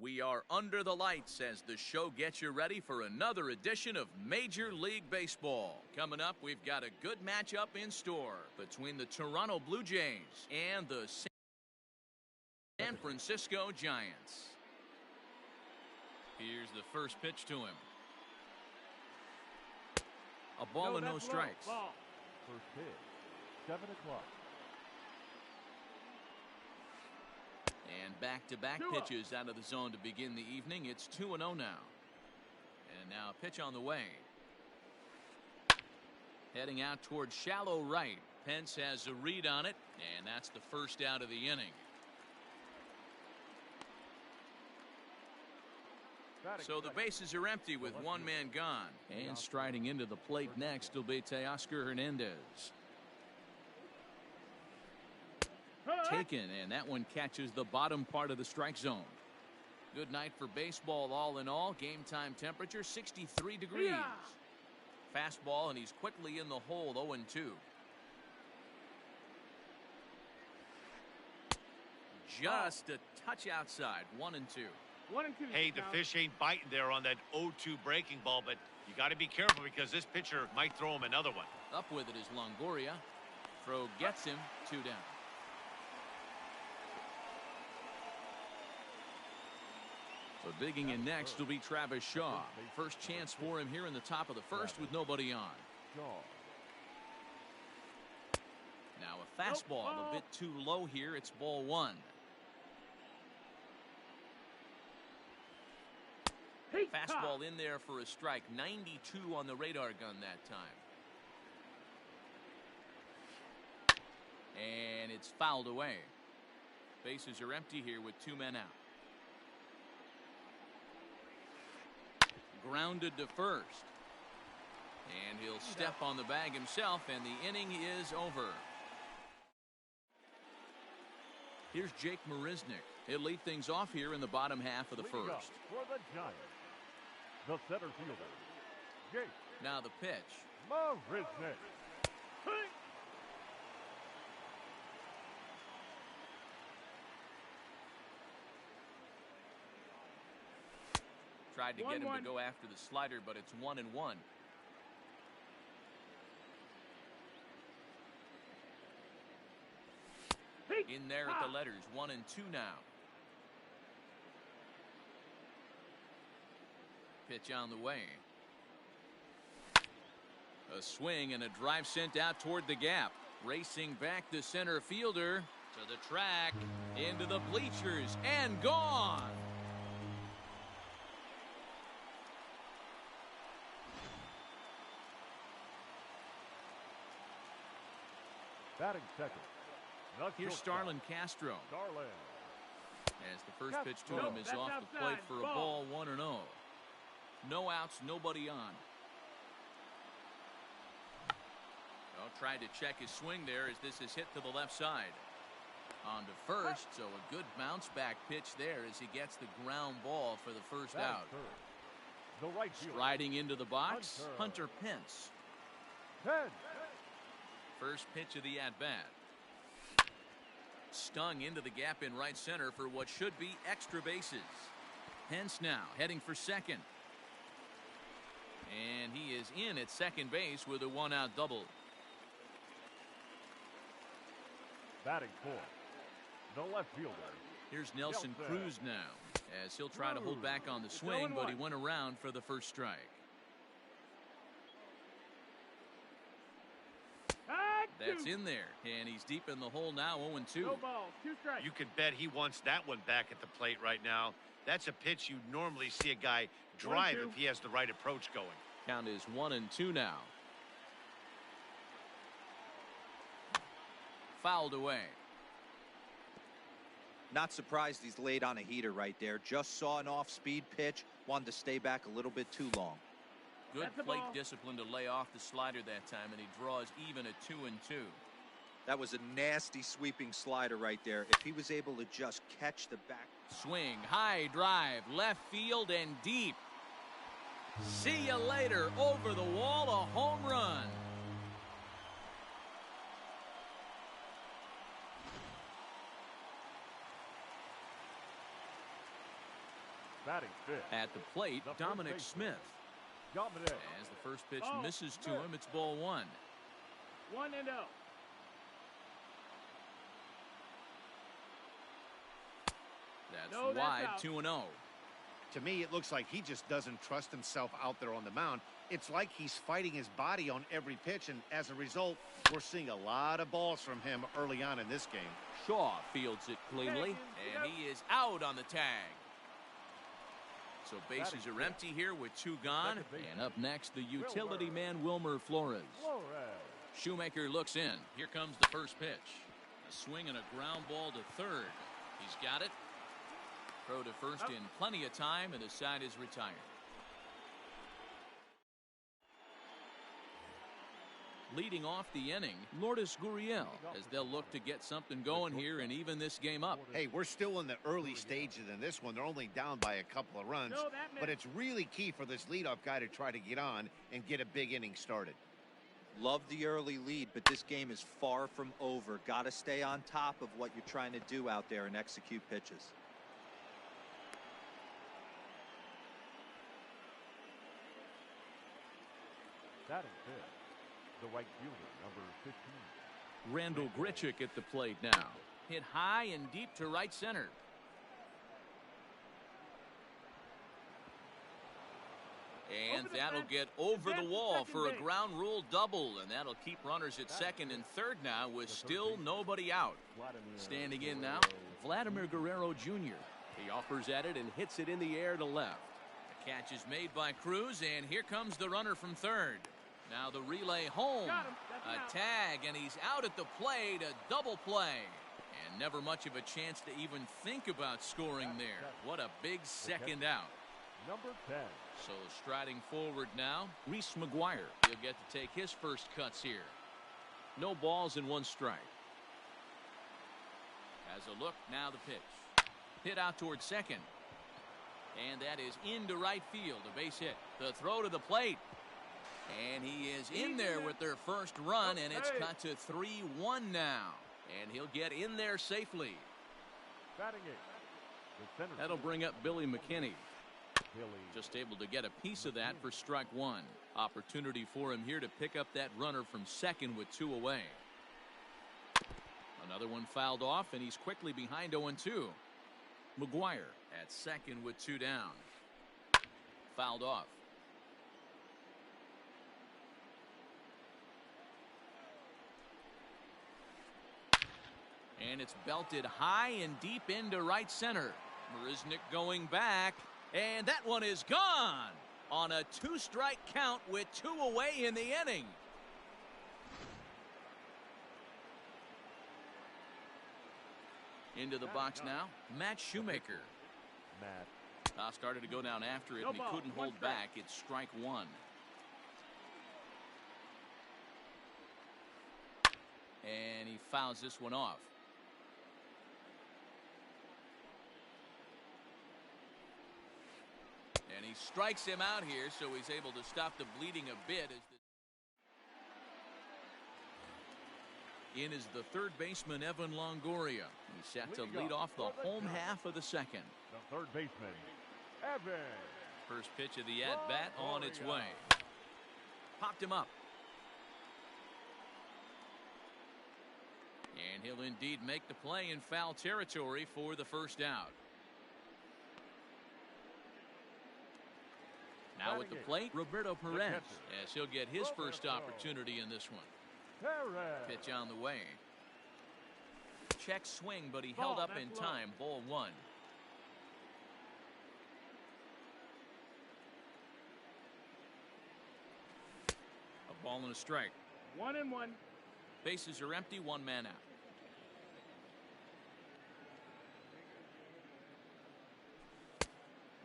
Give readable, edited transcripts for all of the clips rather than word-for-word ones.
We are under the lights as the show gets you ready for another edition of Major League Baseball. Coming up, we've got a good matchup in store between the Toronto Blue Jays and the San Francisco Giants. Here's the first pitch to him. A ball and no strikes. First pitch, 7 o'clock. And back-to-back pitches out of the zone to begin the evening. It's 2-0 now. And now a pitch on the way. Heading out towards shallow right. Pence has a read on it, and that's the first out of the inning. So the bases are empty with one man gone. And striding into the plate next will be Teoscar Hernandez. Taken, and that one catches the bottom part of the strike zone. Good night for baseball all in all. Game time temperature 63 degrees. Fastball, and he's quickly in the hole, 0-2. Just a touch outside, 1-2. Hey, the fish ain't biting there on that 0-2 breaking ball, but you got to be careful because this pitcher might throw him another one. Up with it is Longoria. Throw gets him, 2 down. So digging in next will be Travis Shaw. First chance for him here in the top of the first with nobody on. Now a fastball a bit too low here. It's ball 1. Fastball in there for a strike. 92 on the radar gun that time. And it's fouled away. Bases are empty here with 2 men out. Grounded to first. And he'll step on the bag himself, and the inning is over. Here's Jake Marisnick. He'll lead things off here in the bottom half of the first. For the Giants, the center fielder, Jake. Now the pitch. Marisnick. Tried to get him to go after the slider, but it's 1-1. In there at the letters, 1-2 now. Pitch on the way. A swing and a drive sent out toward the gap. Racing back the center fielder to the track, into the bleachers, and gone. Batting second. Here's Starlin Castro. As the first pitch to him is off the plate for a ball, 1-0. No outs, nobody on. Well, tried to check his swing there as this is hit to the left side. On to first, so a good bounce back pitch there as he gets the ground ball for the first out. The right striding into the box, Hunter Pence. First pitch of the at-bat. Stung into the gap in right center for what should be extra bases. Pence now heading for second. And he is in at second base with a 1-out double. Batting fourth, the left fielder. Here's Nelson Cruz now, as he'll try to hold back on the swing, but he went around for the first strike. That's in there, and he's deep in the hole now, 0-2. No ball, 2 strikes. You could bet he wants that one back at the plate right now. That's a pitch you normally see a guy drive if he has the right approach going. Count is 1-2 now. Fouled away. Not surprised he's laid on a heater right there. Just saw an off-speed pitch. Wanted to stay back a little bit too long. Good plate discipline to lay off the slider that time, and he draws even at 2-2. That was a nasty sweeping slider right there. If he was able to just catch the back. Swing, high drive, left field and deep. See you later. Over the wall, a home run. Batting fifth. At the plate, The first Dominic baseman. Smith. Dominic. As the first pitch Oh, misses to Smith. him, it's ball one. 1-0. That's No, that's wide, out. 2-0. To me, it looks like he just doesn't trust himself out there on the mound. It's like he's fighting his body on every pitch, and as a result, we're seeing a lot of balls from him early on in this game. Shaw fields it cleanly, and he is out on the tag. So bases are empty here with two gone. And up next, the utility man, Wilmer Flores. Flores. Shoemaker looks in. Here comes the first pitch. A swing and a ground ball to third. He's got it. Throw to first in plenty of time, and the side is retired. Leading off the inning, Lourdes Gurriel, as they'll look to get something going here and even this game up. Hey, we're still in the early stages in this one. They're only down by a couple of runs, but it's really key for this leadoff guy to try to get on and get a big inning started. Love the early lead, but this game is far from over. Got to stay on top of what you're trying to do out there and execute pitches. Batting fifth. The right fielder, number 15. Randall Grichuk at the plate now. Hit high and deep to right center. And that'll get over the wall for a ground rule double, and that'll keep runners at second and third now with still nobody out. Standing in now, Vladimir Guerrero Jr. He offers at it and hits it in the air to left. The catch is made by Cruz, and here comes the runner from third. Now the relay home. A tag, and he's out at the plate, a double play. And never much of a chance to even think about scoring there. What a big second out. Number 10. So striding forward now, Reese McGuire. He'll get to take his first cuts here. No balls and one strike. As a look, now the pitch. Hit out towards second. And that is into right field, a base hit. The throw to the plate. And he is in there with their first run, and it's cut to 3-1 now. And he'll get in there safely. Batting eighth. That'll bring up Billy McKinney. Just able to get a piece of that for strike one. Opportunity for him here to pick up that runner from second with two away. Another one fouled off, and he's quickly behind 0-2. McGuire at second with two down. Fouled off. And it's belted high and deep into right center. Marisnick going back. And that one is gone on a two-strike count with two away in the inning. Into the box now, Matt Shoemaker. Started to go down after it, and he couldn't hold back. It's strike one. And he fouls this one off. And he strikes him out here, so he's able to stop the bleeding a bit. In is the third baseman, Evan Longoria. He's set to lead off the home half of the second. The third baseman, Evan. First pitch of the at-bat on its way. Popped him up. And he'll indeed make the play in foul territory for the first out. Now at the plate, Roberto Perez, as he'll get his first opportunity in this one. Pitch on the way. Check swing, but he held up in time. Ball one. A ball and a strike. 1-1. Bases are empty, one man out.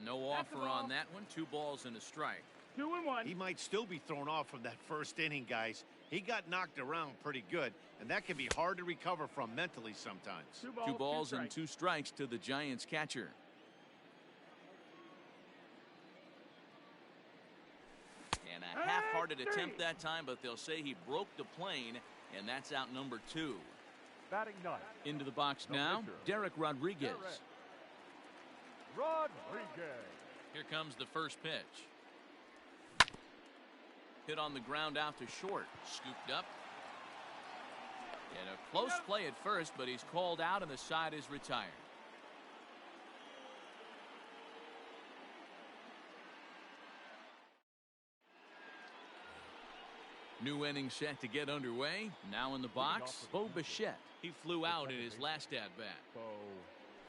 No offer on that one. 2 balls and a strike. 2-1. He might still be thrown off from that first inning, guys. He got knocked around pretty good, and that can be hard to recover from mentally sometimes. 2 balls and 2 strikes to the Giants catcher. And a half-hearted attempt that time, but they'll say he broke the plane, and that's out number 2. Batting ninth. Into the box now, Derek Rodriguez. Rodriguez. Here comes the first pitch. Hit on the ground out to short. Scooped up. And a close play at first, but he's called out and the side is retired. New inning set to get underway. Now in the box, Mlb The Show. He flew out in his last at-bat.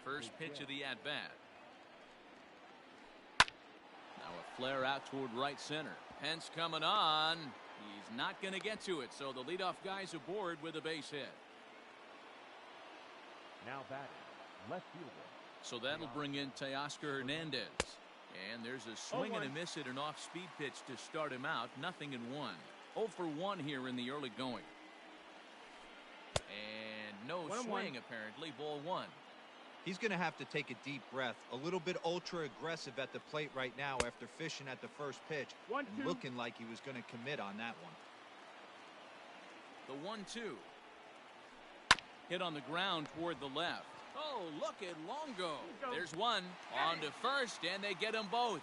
First pitch of the at-bat. Now a flare out toward right center. Pence coming on. He's not going to get to it, so the leadoff guy's aboard with a base hit. Now batting, left fielder. So that'll bring in Teoscar Hernandez. And there's a swing and a miss at an off-speed pitch to start him out. 0-1. 0 for 1 here in the early going. And no swing apparently. Ball 1. He's going to have to take a deep breath. A little bit ultra aggressive at the plate right now after fishing at the first pitch. And looking like he was going to commit on that one. The 1-2. Hit on the ground toward the left. Oh, look at Longo. There's one. On to first, and they get them both.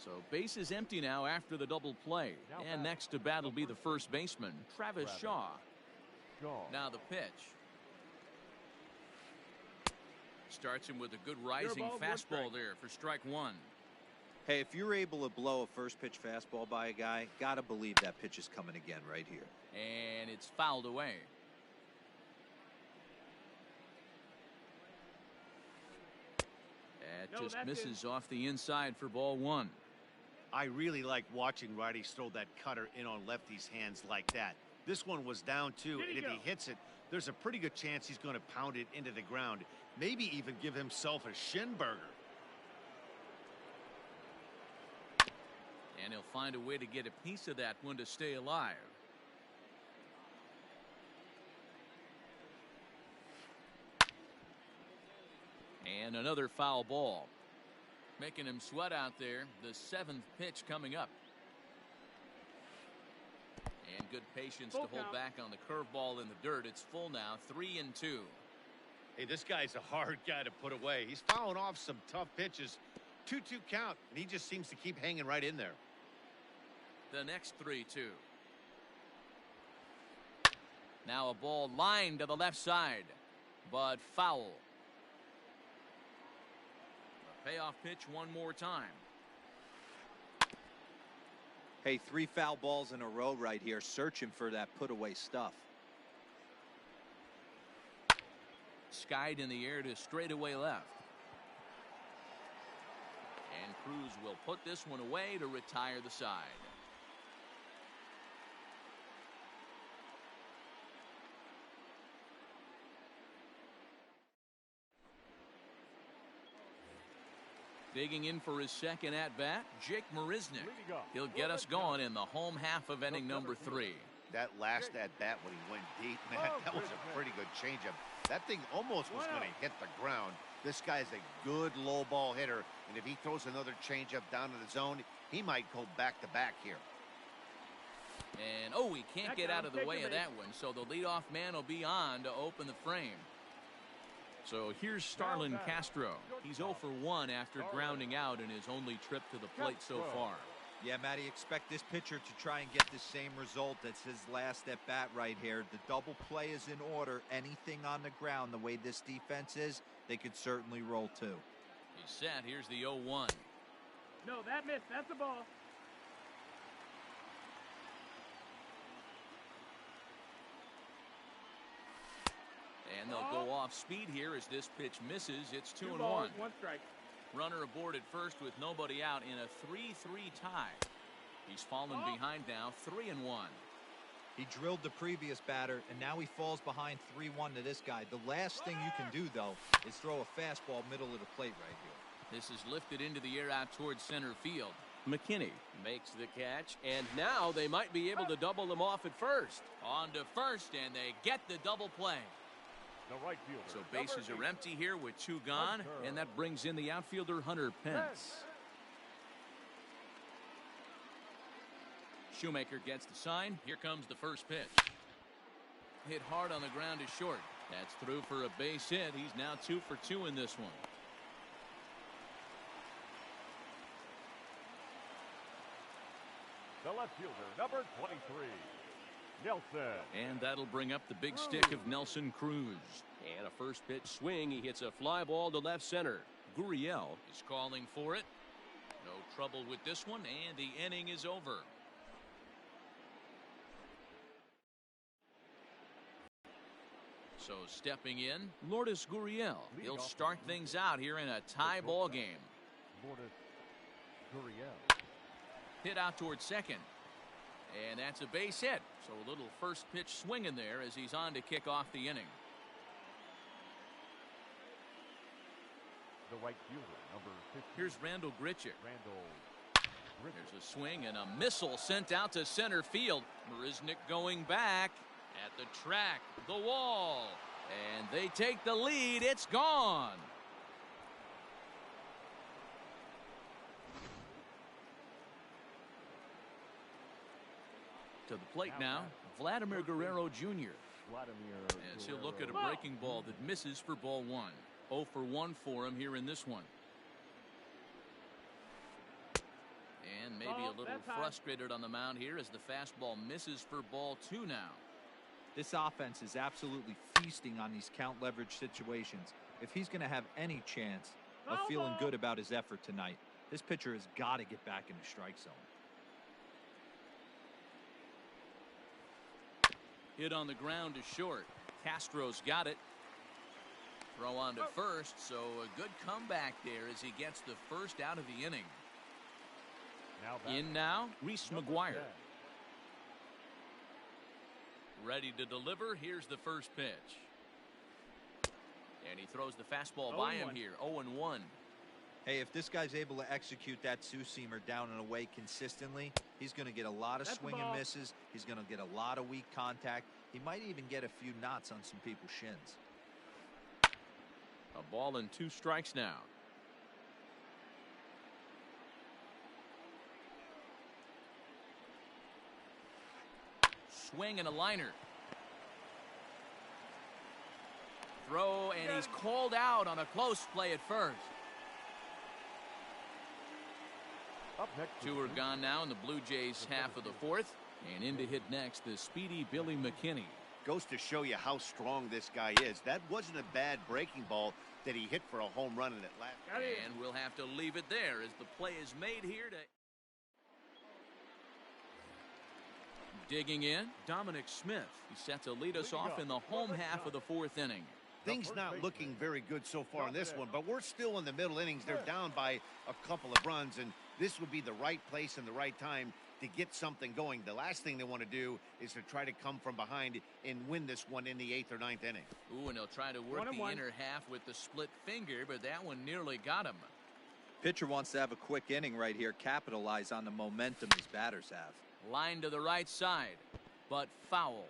So base is empty now after the double play. And next to bat will be the first baseman, Travis Shaw. Now the pitch. Starts him with a good rising fastball there for strike 1. Hey, if you're able to blow a first pitch fastball by a guy, gotta believe that pitch is coming again right here. And it's fouled away. That just misses off the inside for ball 1. I really like watching righties throw that cutter in on lefties' hands like that. This one was down too, and if he hits it, there's a pretty good chance he's going to pound it into the ground. Maybe even give himself a shin burger. And he'll find a way to get a piece of that one to stay alive. And another foul ball. Making him sweat out there. The 7th pitch coming up. And good patience to hold back on the curveball in the dirt. It's full now. 3-2. Hey, this guy's a hard guy to put away. He's fouling off some tough pitches. 2-2 count, and he just seems to keep hanging right in there. The next 3-2. Now a ball lined to the left side, but foul. A payoff pitch one more time. Hey, 3 foul balls in a row right here, searching for that put away stuff. Skied in the air to straightaway left. And Cruz will put this one away to retire the side. Digging in for his second at-bat, Jake Marisnick. He'll get us going in the home half of inning number 3. That last at-bat when he went deep, man, that was a pretty good changeup. That thing almost was going to hit the ground. This guy's a good low ball hitter, and if he throws another changeup down to the zone, he might go back-to-back here. And, oh, he can't get out of the way of that one, so the leadoff man will be on to open the frame. So here's Starlin Castro. He's 0 for 1 after grounding out in his only trip to the plate so far. Yeah, Matty, expect this pitcher to try and get the same result. It's his last at bat right here. The double play is in order. Anything on the ground, the way this defense is, they could certainly roll too. He's set. Here's the 0-1. No, that missed. That's a ball. And they'll go off speed here as this pitch misses. It's 2-1. 1 strike. Runner aboard at first with nobody out in a 3-3 tie. He's fallen behind now, 3-1. He drilled the previous batter, and now he falls behind 3-1 to this guy. The last thing you can do, though, is throw a fastball middle of the plate right here. This is lifted into the air out towards center field. McKinney makes the catch, and now they might be able to double them off at first. On to first, and they get the double play. The right fielder. So bases are empty here with 2 gone, and that brings in the outfielder Hunter Pence. Shoemaker gets the sign. Here comes the first pitch. Hit hard on the ground to short. That's through for a base hit. He's now 2 for 2 in this one. The left fielder, number 23, Nelson. And that'll bring up the big stick of Nelson Cruz. And a first pitch swing. He hits a fly ball to left center. Gurriel is calling for it. No trouble with this one, and the inning is over. So stepping in, Lourdes Gurriel. He'll start things out here in a tie ball game. Lourdes Gurriel. Hit out towards second. And that's a base hit. So a little first pitch swing in there as he's on to kick off the inning. The right fielder, number 15. Here's Randall Grichuk. There's a swing and a missile sent out to center field. Marisnick going back at the track, the wall. And they take the lead. It's gone. To the plate now, Vladimir Guerrero Jr. As he'll look at a breaking ball that misses for ball 1. 0 for 1 for him here in this one. And maybe a little frustrated on the mound here as the fastball misses for ball 2 now. This offense is absolutely feasting on these count leverage situations. If he's going to have any chance of feeling good about his effort tonight, this pitcher has got to get back in the strike zone. Hit on the ground to short. Castro's got it. Throw on to first, so a good comeback there as he gets the first out of the inning. In now, Reese McGuire. Ready to deliver. Here's the first pitch. And he throws the fastball by him here. 0-1. Hey, if this guy's able to execute that two-seamer down and away consistently, he's going to get a lot of swing and misses. He's going to get a lot of weak contact. He might even get a few knots on some people's shins. A ball and 2 strikes now. Swing and a liner. Throw, and he's called out on a close play at first. Up next, 2 are gone now in the Blue Jays half of the 4th. And in to hit next, the speedy Billy McKinney. Goes to show you how strong this guy is. That wasn't a bad breaking ball that he hit for a home run in it last. And we'll have to leave it there as the play is made here to... Digging in, Dominic Smith. He's set to lead us off in the home half of the 4th inning. Things not looking very good so far in this one, but we're still in the middle innings. They're down by a couple of runs, and this would be the right place and the right time to get something going. The last thing they want to do is to try to come from behind and win this one in the 8th or 9th inning. Ooh, and they'll try to work the inner half with the split finger, but that one nearly got him. Pitcher wants to have a quick inning right here, capitalize on the momentum his batters have. Line to the right side, but foul.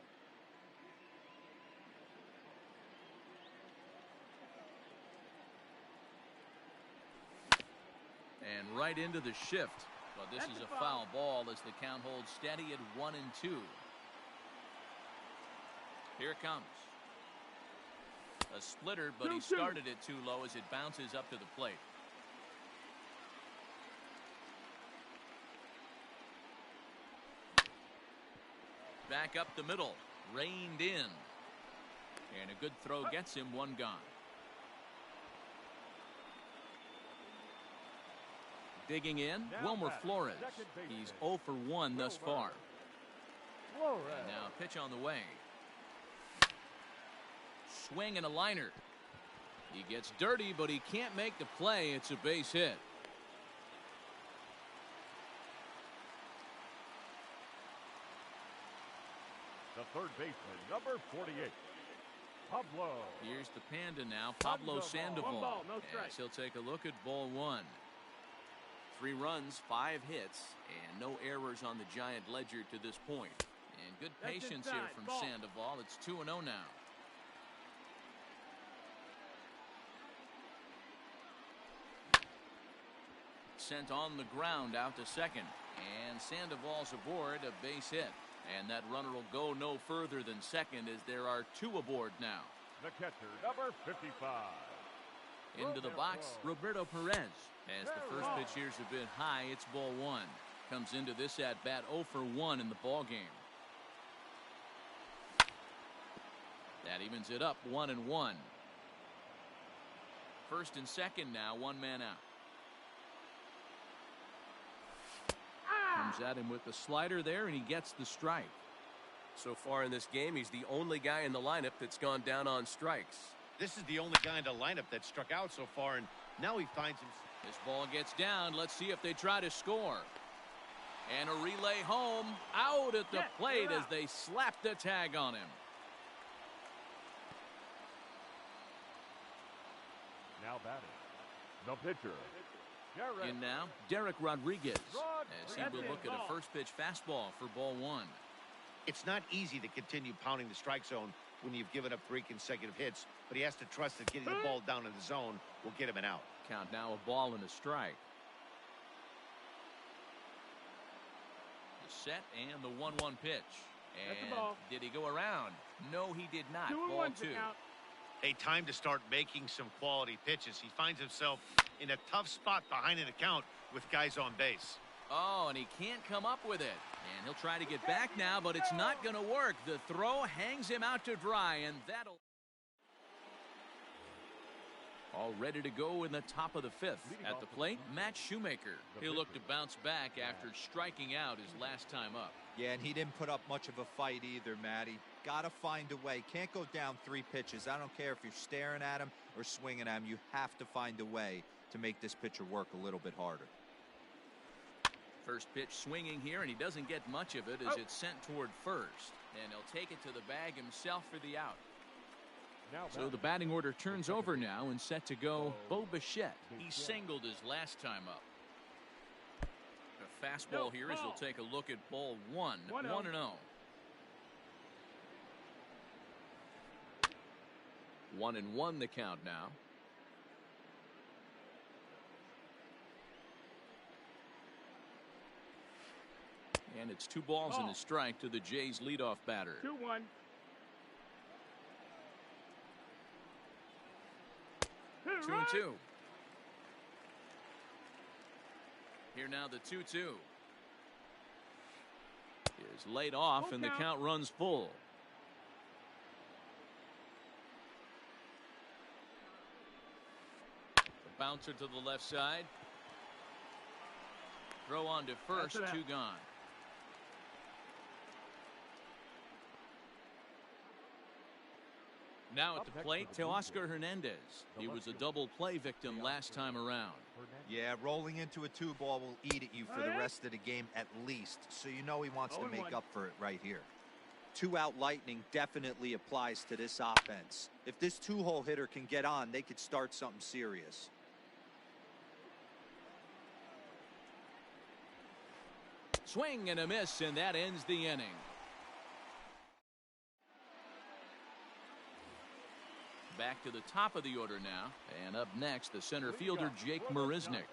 And right into the shift. But this is a foul ball as the count holds steady at 1-2. Here it comes. A splitter, but he started it too low as it bounces up to the plate. Back up the middle, reined in. And a good throw gets him 1 gone. Digging in, Wilmer Flores. He's 0 for 1 thus far. And now a pitch on the way. Swing and a liner. He gets dirty, but he can't make the play. It's a base hit. The third baseman, number 48, Pablo. Here's the Panda now, Pablo Sandoval. As he'll take a look at ball 1. 3 runs, 5 hits, and no errors on the Giant ledger to this point. And good patience here from Sandoval. It's 2-0 now. It's sent on the ground out to second. And Sandoval's aboard, a base hit. And that runner will go no further than second as there are 2 aboard now. The catcher, number 55. Into the box, Roberto Perez. As the first pitch here's a bit high, it's ball 1. Comes into this at bat 0 for 1 in the ball game. That evens it up 1-1. First and second now, 1 man out. Comes at him with the slider there, and he gets the strike. So far in this game, he's the only guy in the lineup that's gone down on strikes. This is the only guy in the lineup that struck out so far, and now he finds himself. This ball gets down. Let's see if they try to score. And a relay home, out at the plate as they slap the tag on him. Now batting, the pitcher. In now, Derek Rodriguez, as he will look at a first pitch fastball for ball 1. It's not easy to continue pounding the strike zone when you've given up 3 consecutive hits, but he has to trust that getting the ball down in the zone will get him an out. Count now, a ball and a strike. The set and the 1-1 pitch. And did he go around? No, he did not. Ball 2. A time to start making some quality pitches. He finds himself in a tough spot behind an account with guys on base. Oh, and he can't come up with it. And he'll try to get back now, but it's not going to work. The throw hangs him out to dry, and that'll... All ready to go in the top of the 5th. At the plate, Matt Shoemaker. He'll look to bounce back after striking out his last time up. Yeah, and he didn't put up much of a fight either, Matty. Got to find a way. Can't go down 3 pitches. I don't care if you're staring at him or swinging at him. You have to find a way to make this pitcher work a little bit harder. First pitch swinging here, and he doesn't get much of it as it's sent toward first. And he'll take it to the bag himself for the out. So the batting order turns over now and set to go Bo Bichette. He singled his last time up. A fastball here as he'll take a look at ball 1. 1-0. One and one the count now. And it's 2 balls and a strike to the Jays leadoff batter. 2-1. Two and 2. Here now the 2-2. Is laid off and the count runs full. The bouncer to the left side. Throw on to first, 2 gone. Now at the plate, Teoscar Hernandez. He was a double play victim last time around. Yeah, rolling into a 2-ball will eat at you for the rest of the game at least, so you know he wants to make up for it right here. 2-out lightning definitely applies to this offense. If this 2-hole hitter can get on, they could start something serious. Swing and a miss, and that ends the inning. Back to the top of the order now. And up next, the center fielder, Jake Marisnick.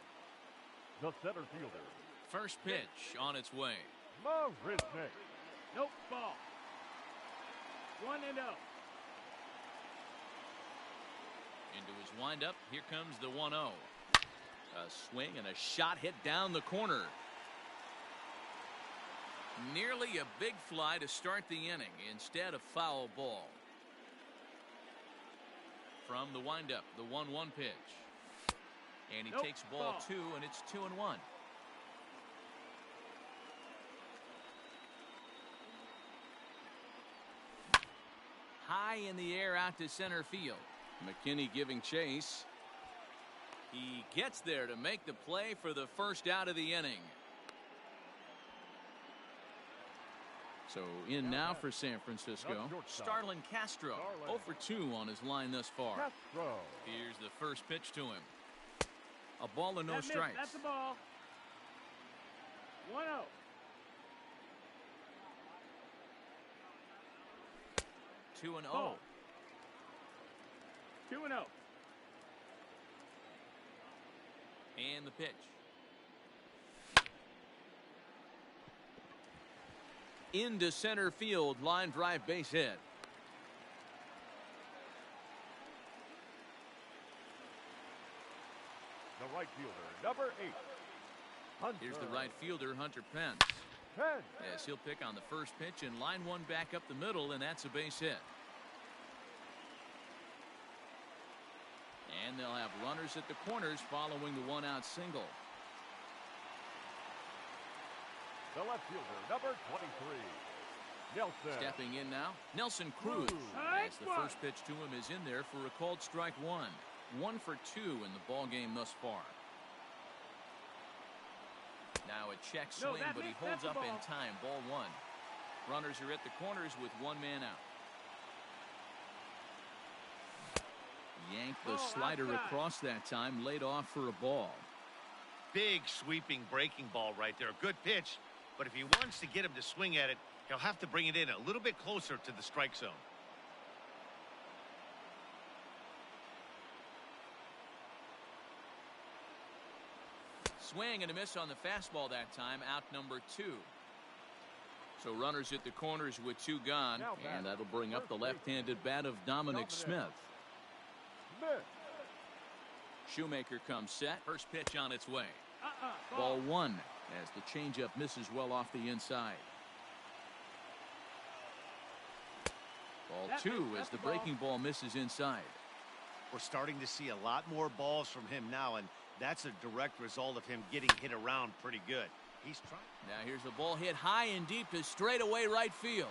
The center fielder. First pitch on its way. Marisnick. Nope, ball. 1-0. Into his windup. Here comes the 1-0. A swing and a shot hit down the corner. Nearly a big fly to start the inning. Instead, a foul ball. From the windup, the 1-1 pitch. And he takes ball 2, and it's 2-1. High in the air out to center field. McKinney giving chase. He gets there to make the play for the first out of the inning. So in now for San Francisco, Starlin Castro, 0 for 2 on his line thus far. Here's the first pitch to him. A ball and no strikes. That's a ball. 1-0. 2-0. 2-0. And the pitch. Into center field, line drive base hit. The right fielder, number 8. Hunter. Here's the right fielder, Hunter Pence. 10. As he'll pick on the first pitch and line one back up the middle, and that's a base hit. And they'll have runners at the corners following the one-out single. The left fielder, number 23. Nelson. Stepping in now, Nelson Cruz. As the first pitch to him is in there for a called strike one. 1 for 2 in the ball game thus far. Now a check swing, but he holds up in time. Ball 1. Runners are at the corners with one man out. Yanked the slider across that time, laid off for a ball. Big sweeping breaking ball right there. Good pitch, but if he wants to get him to swing at it, he'll have to bring it in a little bit closer to the strike zone. Swing and a miss on the fastball that time. Out number 2. So runners at the corners with 2 gone, and that'll bring up the left-handed bat of Dominic Smith. Shoemaker comes set. First pitch on its way. Ball 1 as the changeup misses well off the inside. Ball 2 as the breaking ball misses inside. We're starting to see a lot more balls from him now, and that's a direct result of him getting hit around pretty good. He's trying. Now here's a ball hit high and deep to straightaway right field.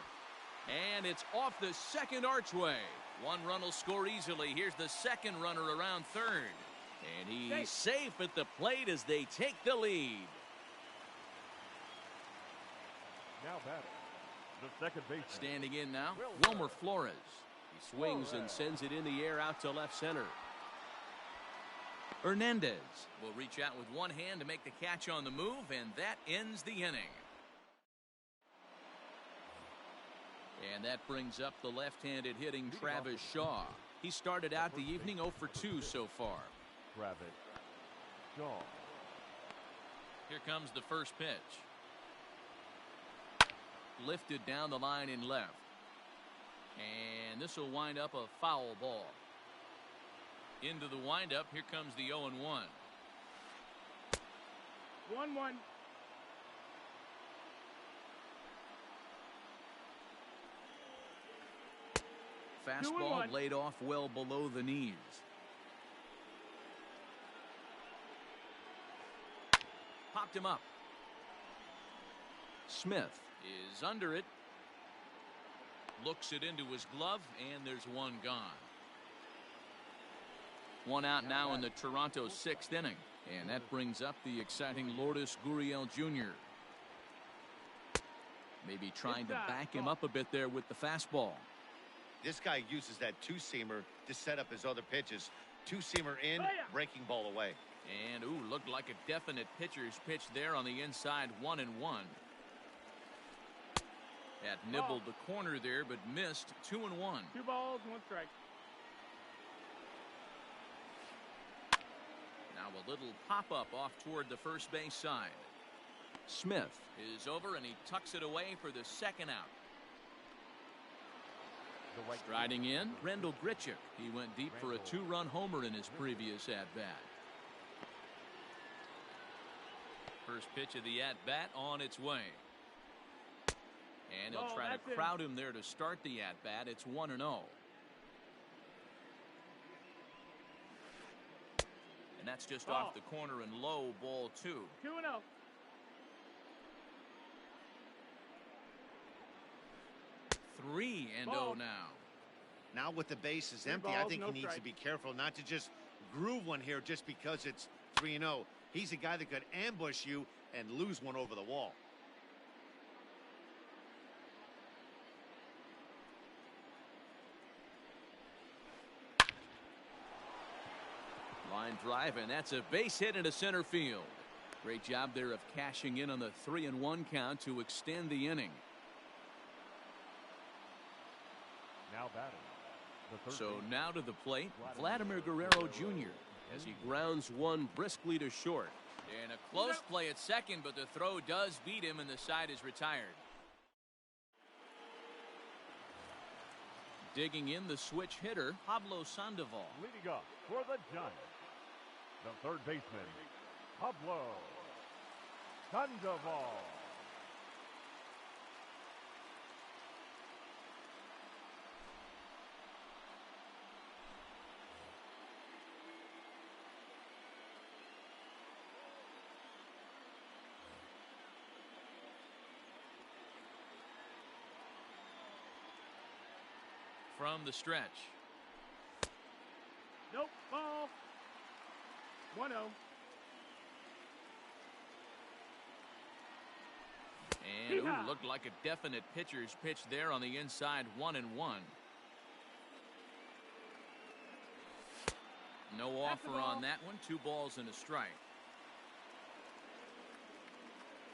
And it's off the second archway. One run will score easily. Here's the second runner around third. And he's safe at the plate as they take the lead. Now batting, the second baseman. Standing in now, Wilmer Flores. He swings and sends it in the air out to left center. Hernandez will reach out with one hand to make the catch on the move, and that ends the inning. And that brings up the left-handed hitting Travis Shaw. He started out the evening 0 for 2 so far. Travis Shaw. Here comes the first pitch. Lifted down the line in left. And this will wind up a foul ball. Into the windup, here comes the 0-1. 1-1. Fastball laid off well below the knees. Popped him up. Smith is under it. Looks it into his glove, and there's one gone. One out now in the Toronto 6th inning. And that brings up the exciting Lourdes Gurriel Jr. Maybe trying to back him up a bit there with the fastball. This guy uses that two-seamer to set up his other pitches. Two-seamer in, breaking ball away. And, looked like a definite pitcher's pitch there on the inside, 1-1. That nibbled the corner there, but missed. 2-1. 2 balls, 1 strike. Now a little pop-up off toward the first base side. Smith is over, and he tucks it away for the second out. Striding in, Rendell Grichuk. He went deep for a 2-run homer in his previous at-bat. First pitch of the at-bat on its way. And he'll try to crowd him there to start the at-bat. It's 1-0. And that's just off the corner and low, ball 2. 2-0. Three and 0 now. Now with the bases empty, I think he needs to be careful not to just groove one here just because it's 3-0. He's a guy that could ambush you and lose one over the wall. Line drive, and that's a base hit into center field. Great job there of cashing in on the 3-1 count to extend the inning. Now batting. So now to the plate, Vladimir Guerrero Jr. as he grounds one briskly to short. And a close play at second, but the throw does beat him, and the side is retired. Digging in the switch hitter, Pablo Sandoval. Leading up for the Giants, the third baseman, Pablo Sandoval. From the stretch. Nope, ball. 1-0. And ooh, looked like a definite pitcher's pitch there on the inside. 1-1. No offer on that one. 2 balls and a strike.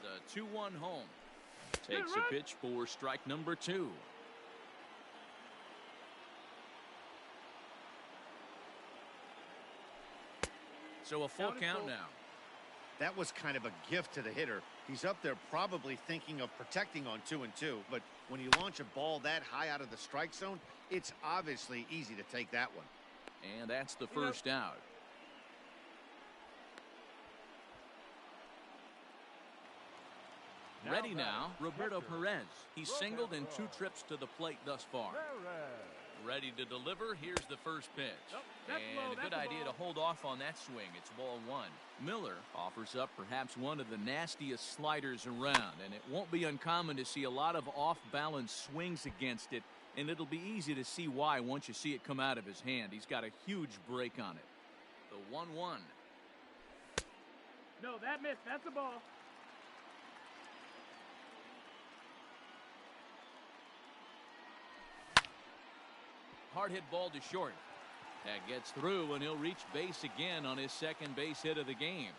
The 2-1 home. Takes a pitch for strike number 2. So a full count now. That was kind of a gift to the hitter. He's up there probably thinking of protecting on 2-2, but when you launch a ball that high out of the strike zone, it's obviously easy to take that one. And that's the first out. Ready now, Roberto Perez. He's singled in 2 trips to the plate thus far. Ready to deliver. Here's the first pitch. And a good idea to hold off on that swing. It's ball 1. Miller offers up perhaps one of the nastiest sliders around, and it won't be uncommon to see a lot of off-balance swings against it, and it'll be easy to see why once you see it come out of his hand. He's got a huge break on it. The 1-1. No, that missed. That's a ball. Hard hit ball to short. That gets through, and he'll reach base again on his second base hit of the game.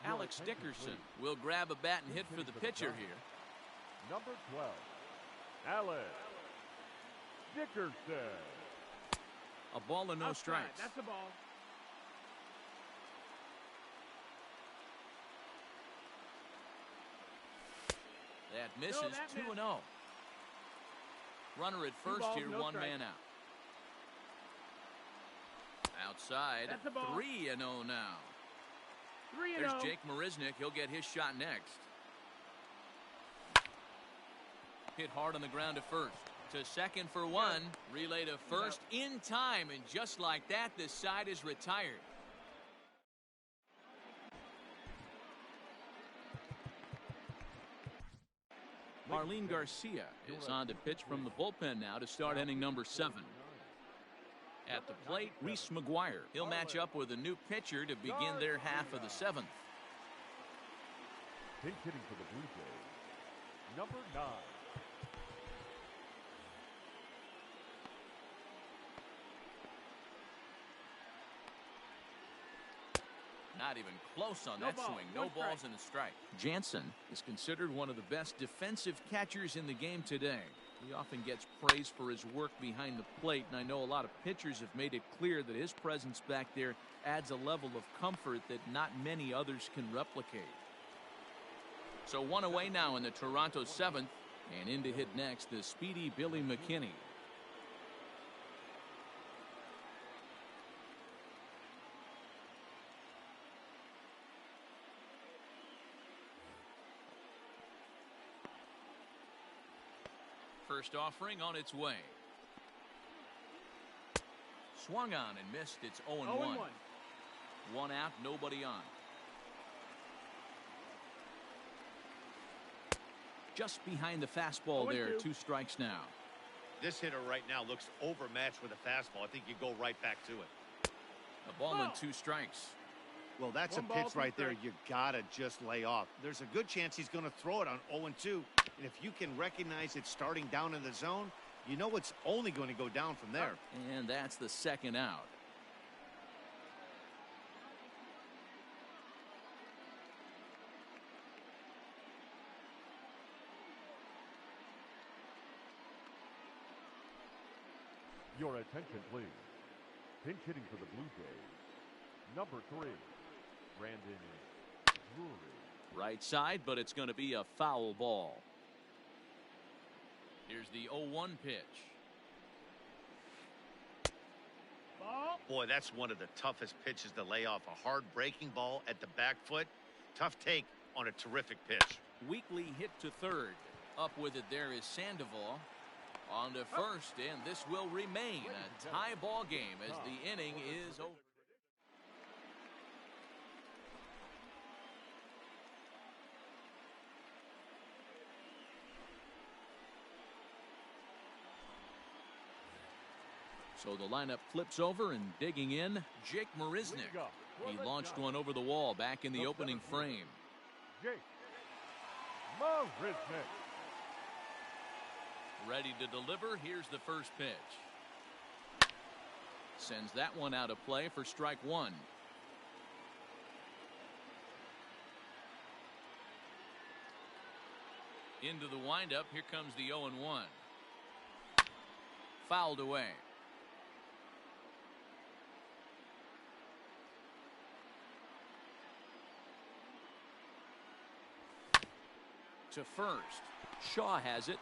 Alex Dickerson will grab a bat and hit for the pitcher here. Number 12, Alex Dickerson. A ball and no strikes. That's a ball. That misses. 2-0. Runner at first here, 1 man out. Outside, 3-0 now. 3-0. There's Jake Marisnick. He'll get his shot next. Hit hard on the ground to first. To second for 1. Relay to first in time, and just like that, the side is retired. Marlene Garcia is on to pitch from the bullpen now to start inning number 7. At the plate, Reese McGuire. He'll match up with a new pitcher to begin their half of the 7th. Pinch hitting for the Blue Jays, number 9. Not even close on that swing. No balls and a strike. Jansen is considered one of the best defensive catchers in the game today. He often gets praise for his work behind the plate, and I know a lot of pitchers have made it clear that his presence back there adds a level of comfort that not many others can replicate. So 1 away now in the Toronto 7th, and in to hit next, the speedy Billy McKinney. First offering on its way. Swung on and missed. It's 0-1. 1 out, nobody on. Just behind the fastball there. 2 strikes now. This hitter right now looks overmatched with a fastball. I think you go right back to it. A ball and 2 strikes. Well, that's a pitch right there you gotta just lay off. There's a good chance he's going to throw it on 0-2. And if you can recognize it starting down in the zone, you know it's only going to go down from there. And that's the 2nd out. Your attention, please. Pinch hitting for the Blue Jays, number 3, Brandon Drury. Right side, but it's going to be a foul ball. Here's the 0-1 pitch. Ball. Boy, that's one of the toughest pitches to lay off. A hard breaking ball at the back foot. Tough take on a terrific pitch. Weekly hit to third. Up with it there is Sandoval. On to first, and this will remain a tie ball game as the inning is over. So the lineup flips over, and digging in, Jake Marisnick. He launched one over the wall back in the opening frame. Jake Marisnick. Ready to deliver. Here's the first pitch. Sends that one out of play for strike one. Into the windup. Here comes the 0-1. Fouled away. To first. Shaw has it.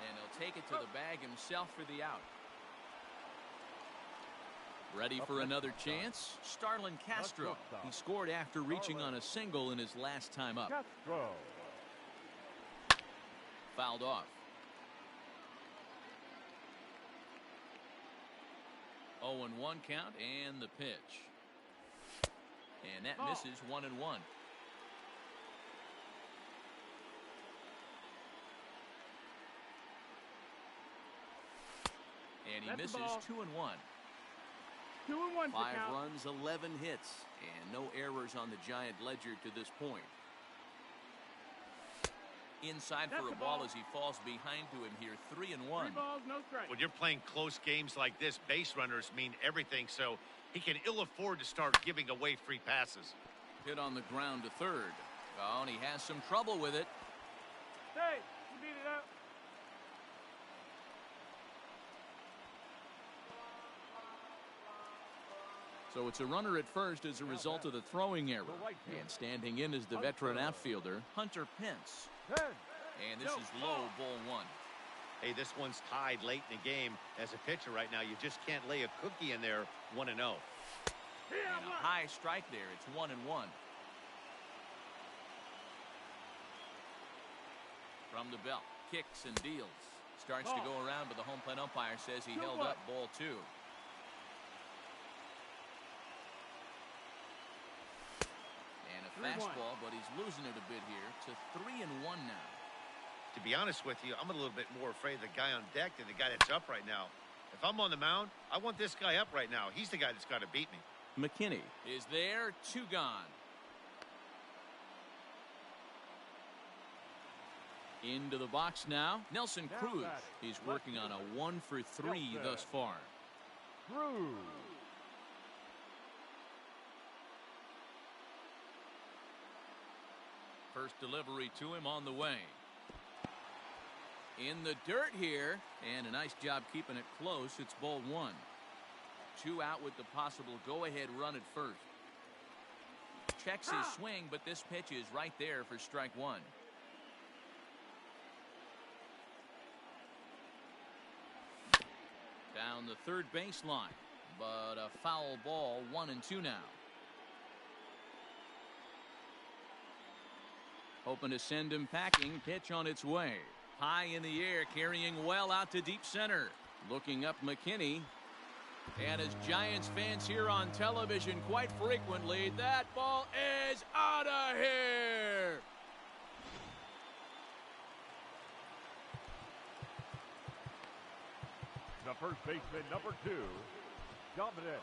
And he'll take it to the bag himself for the out. Ready for another chance? Starlin Castro. He scored after reaching on a single in his last time up. Castro. Fouled off. 0-1 count and the pitch. And that misses 1-1. And he misses 2-1. 2-1. 5 runs, 11 hits, and no errors on the Giant ledger to this point. Inside for a ball as he falls behind to him here. 3-1. 3 balls, no strikes. When you're playing close games like this, base runners mean everything, so he can ill afford to start giving away free passes. Hit on the ground to third. Oh, and he has some trouble with it. Hey, you beat it up. So it's a runner at first as a result of the throwing error. And standing in is the veteran outfielder, Hunter Pence. And this is low, ball one. Hey, this one's tied late in the game. As a pitcher right now, you just can't lay a cookie in there. 1-0. And a high strike there. It's 1-1. From the belt, kicks and deals. Starts to go around, but the home plate umpire says he held up ball 2. And a fastball, but he's losing it a bit here to 3-1 now. To be honest with you, I'm a little bit more afraid of the guy on deck than the guy that's up right now. If I'm on the mound, I want this guy up right now. He's the guy that's got to beat me. McKinney is there, 2 gone. Into the box now, Nelson Cruz. He's working on a 1 for 3 thus far. Cruz. First delivery to him on the way. In the dirt here, and a nice job keeping it close. It's ball 1. 2 out with the possible go-ahead run at first. Checks his swing, but this pitch is right there for strike 1. Down the third baseline, but a foul ball. 1-2 now. Hoping to send him packing. Pitch on its way. High in the air, carrying well out to deep center. Looking up McKinney. And as Giants fans hear on television quite frequently, that ball is out of here. The first baseman, number 2, Dominic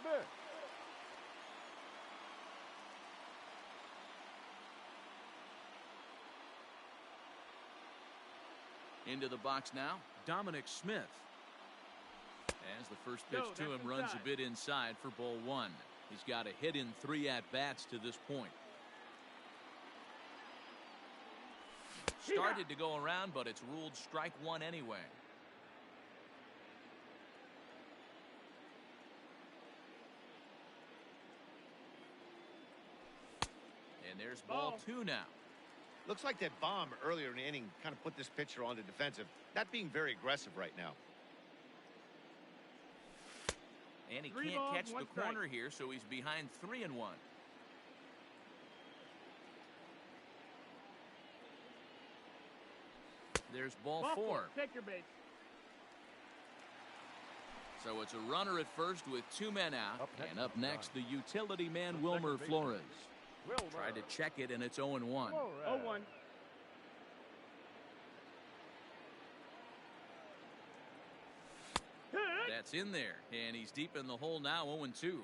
Smith. Into the box now, Dominic Smith. As the first pitch to him runs a bit inside for ball 1. He's got a hit in 3 at-bats to this point. Started to go around, but it's ruled strike 1 anyway. And there's ball 2 now. Looks like that bomb earlier in the inning kind of put this pitcher on the defensive. Not being very aggressive right now. And he 3 can't balls, catch 1 the strike. corner here, so he's behind 3-1. There's ball 4. Take your base. So it's a runner at first with 2 men out. Up next And up on the next, the line. utility man, The Wilmer second baseman. Flores. Wilmer Tried to check it, and it's 0-1. Flores. 0-1. That's in there, and he's deep in the hole now, 0-2.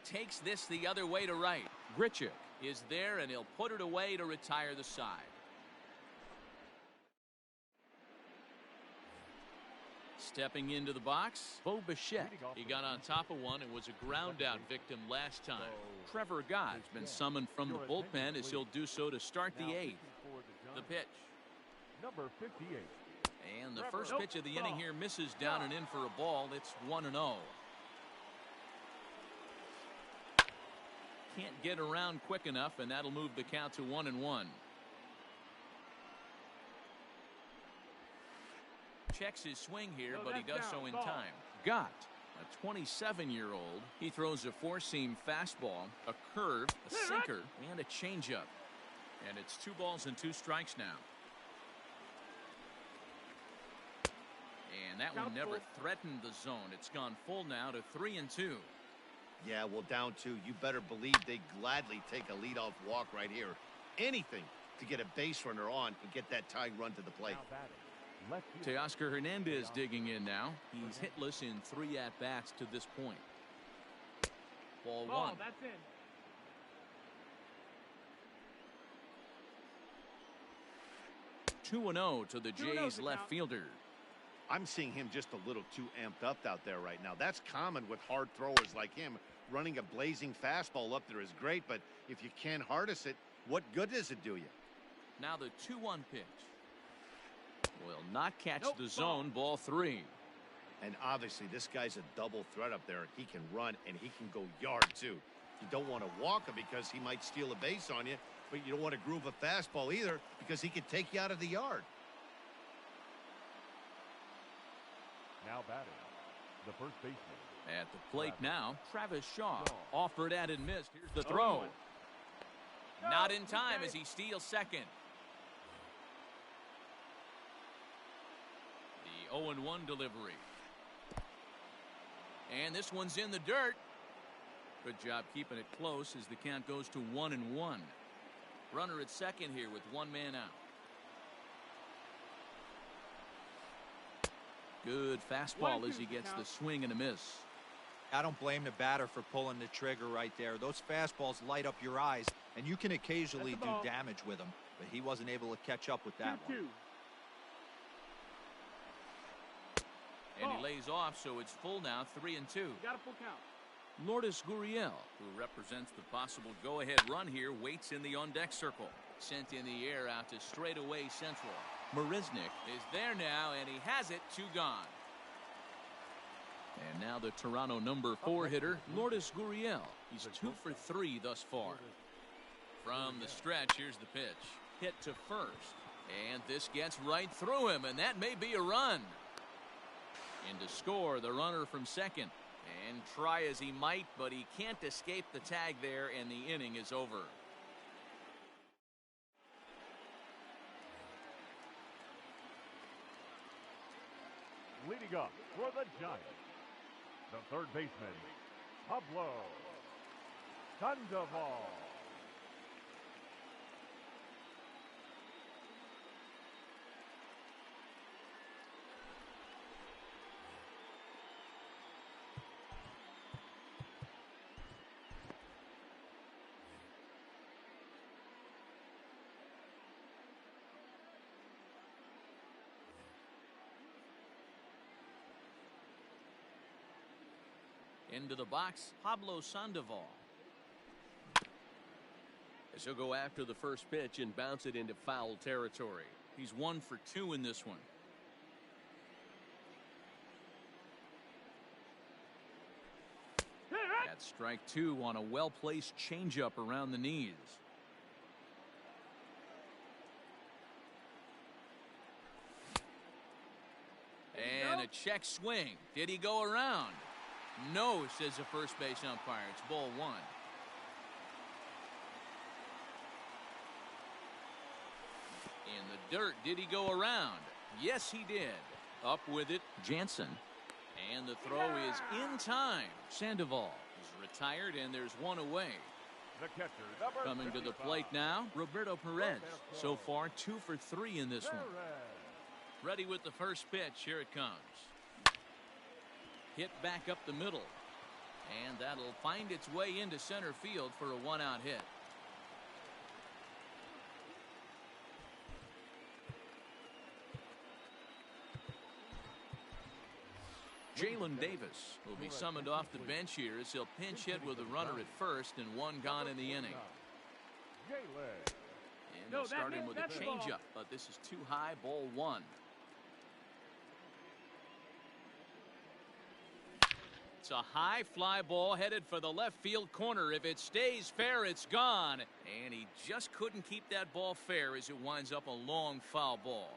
Takes this the other way to right. Grichuk is there, and he'll put it away to retire the side. Stepping into the box, Bo Bichette. He got on top of one and was a ground out victim last time. Trevor Gott's been summoned from the bullpen as he'll do so to start the 8th. The pitch. Number 58. And the first pitch of the inning here misses down and in for a ball. It's 1-0. Can't get around quick enough, and that'll move the count to 1-1. Checks his swing here, but he does so in time. Gott, a 27-year-old. He throws a 4-seam fastball, a curve, a sinker, and a changeup. And it's 2 balls and 2 strikes now. And that one never threatened the zone. It's gone full now to 3-2. Yeah, well, down 2. You better believe they gladly take a leadoff walk right here. Anything to get a base runner on and get that tying run to the plate. Now batting. Left field. Teoscar Hernandez digging in now. He's hitless in 3 at-bats to this point. Ball 1. That's in. Two-0 to the 2-0 Jays the left count. fielder. I'm seeing him just a little too amped up out there right now. That's common with hard throwers like him. Running a blazing fastball up there is great, but if you can't harness it, what good does it do you? Now the 2-1 pitch. Will not catch Nope, the zone. Ball 3. And obviously, this guy's a double threat up there. He can run, and he can go yard, too. You don't want to walk him because he might steal a base on you, but you don't want to groove a fastball either because he can take you out of the yard. Now batting. The first baseman. At the plate now, Travis Shaw. Shaw. Offered at and missed. Here's the throw. 0-1. Not in time as he steals second. The 0-1 delivery. And this one's in the dirt. Good job keeping it close as the count goes to 1-1. Runner at second here with 1 man out. Good fastball as he gets the swing and a miss. I don't blame the batter for pulling the trigger right there. Those fastballs light up your eyes, and you can occasionally That's do the ball. damage with them, but he wasn't able to catch up with that 2-2. one. And he lays off, so it's full now, 3-2. Got a full count. Lourdes Gurriel, who represents the possible go-ahead run here, waits in the on-deck circle. Sent in the air out to straightaway central. Marisnik is there now, and he has it, 2 gone. And now the Toronto number 4 hitter, Lourdes Gurriel. He's 2 for 3 thus far. From the stretch, here's the pitch. Hit to first. And this gets right through him, and that may be a run. In to score, the runner from second. And try as he might, but he can't escape the tag there, and the inning is over. Leading up for the Giants. The third baseman, Pablo Sandoval. Into the box, Pablo Sandoval. As he'll go after the first pitch and bounce it into foul territory. He's 1 for 2 in this one. That's strike two on a well-placed changeup around the knees. And a check swing. Did he go around? No, says the first base umpire. It's ball one. In the dirt. Did he go around? Yes, he did. Up with it, Jansen. And the throw is in time. Sandoval is retired, and there's one away. The catcher, Coming to the plate now, Roberto Perez. So far, 2 for 3 in this one. Ready with the first pitch. Here it comes. Hit back up the middle. And that'll find its way into center field for a one-out hit. Jalen Davis will be summoned off the bench here as he'll pinch hit with a runner at first and one gone in the inning. And they'll start him with a changeup, but this is too high, ball one. It's a high fly ball headed for the left field corner. If it stays fair, it's gone. And he just couldn't keep that ball fair as it winds up a long foul ball.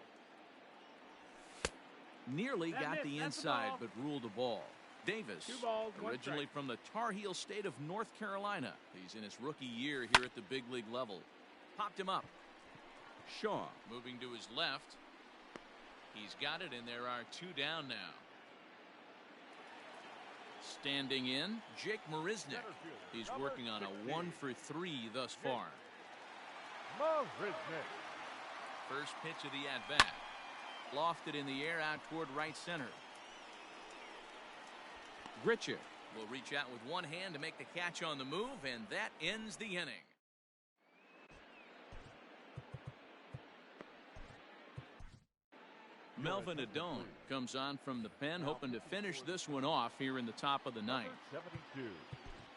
Nearly got the inside, but ruled the ball. Davis, originally from the Tar Heel state of North Carolina. He's in his rookie year here at the big league level. Popped him up. Shaw moving to his left. He's got it, and there are 2 down now. Standing in, Jake Marisnick. He's working on a 1 for 3 thus far. First pitch of the at-bat. Lofted in the air out toward right center. Grichuk will reach out with one hand to make the catch on the move, and that ends the inning. Melvin Adone comes on from the pen, hoping to finish this one off here in the top of the ninth.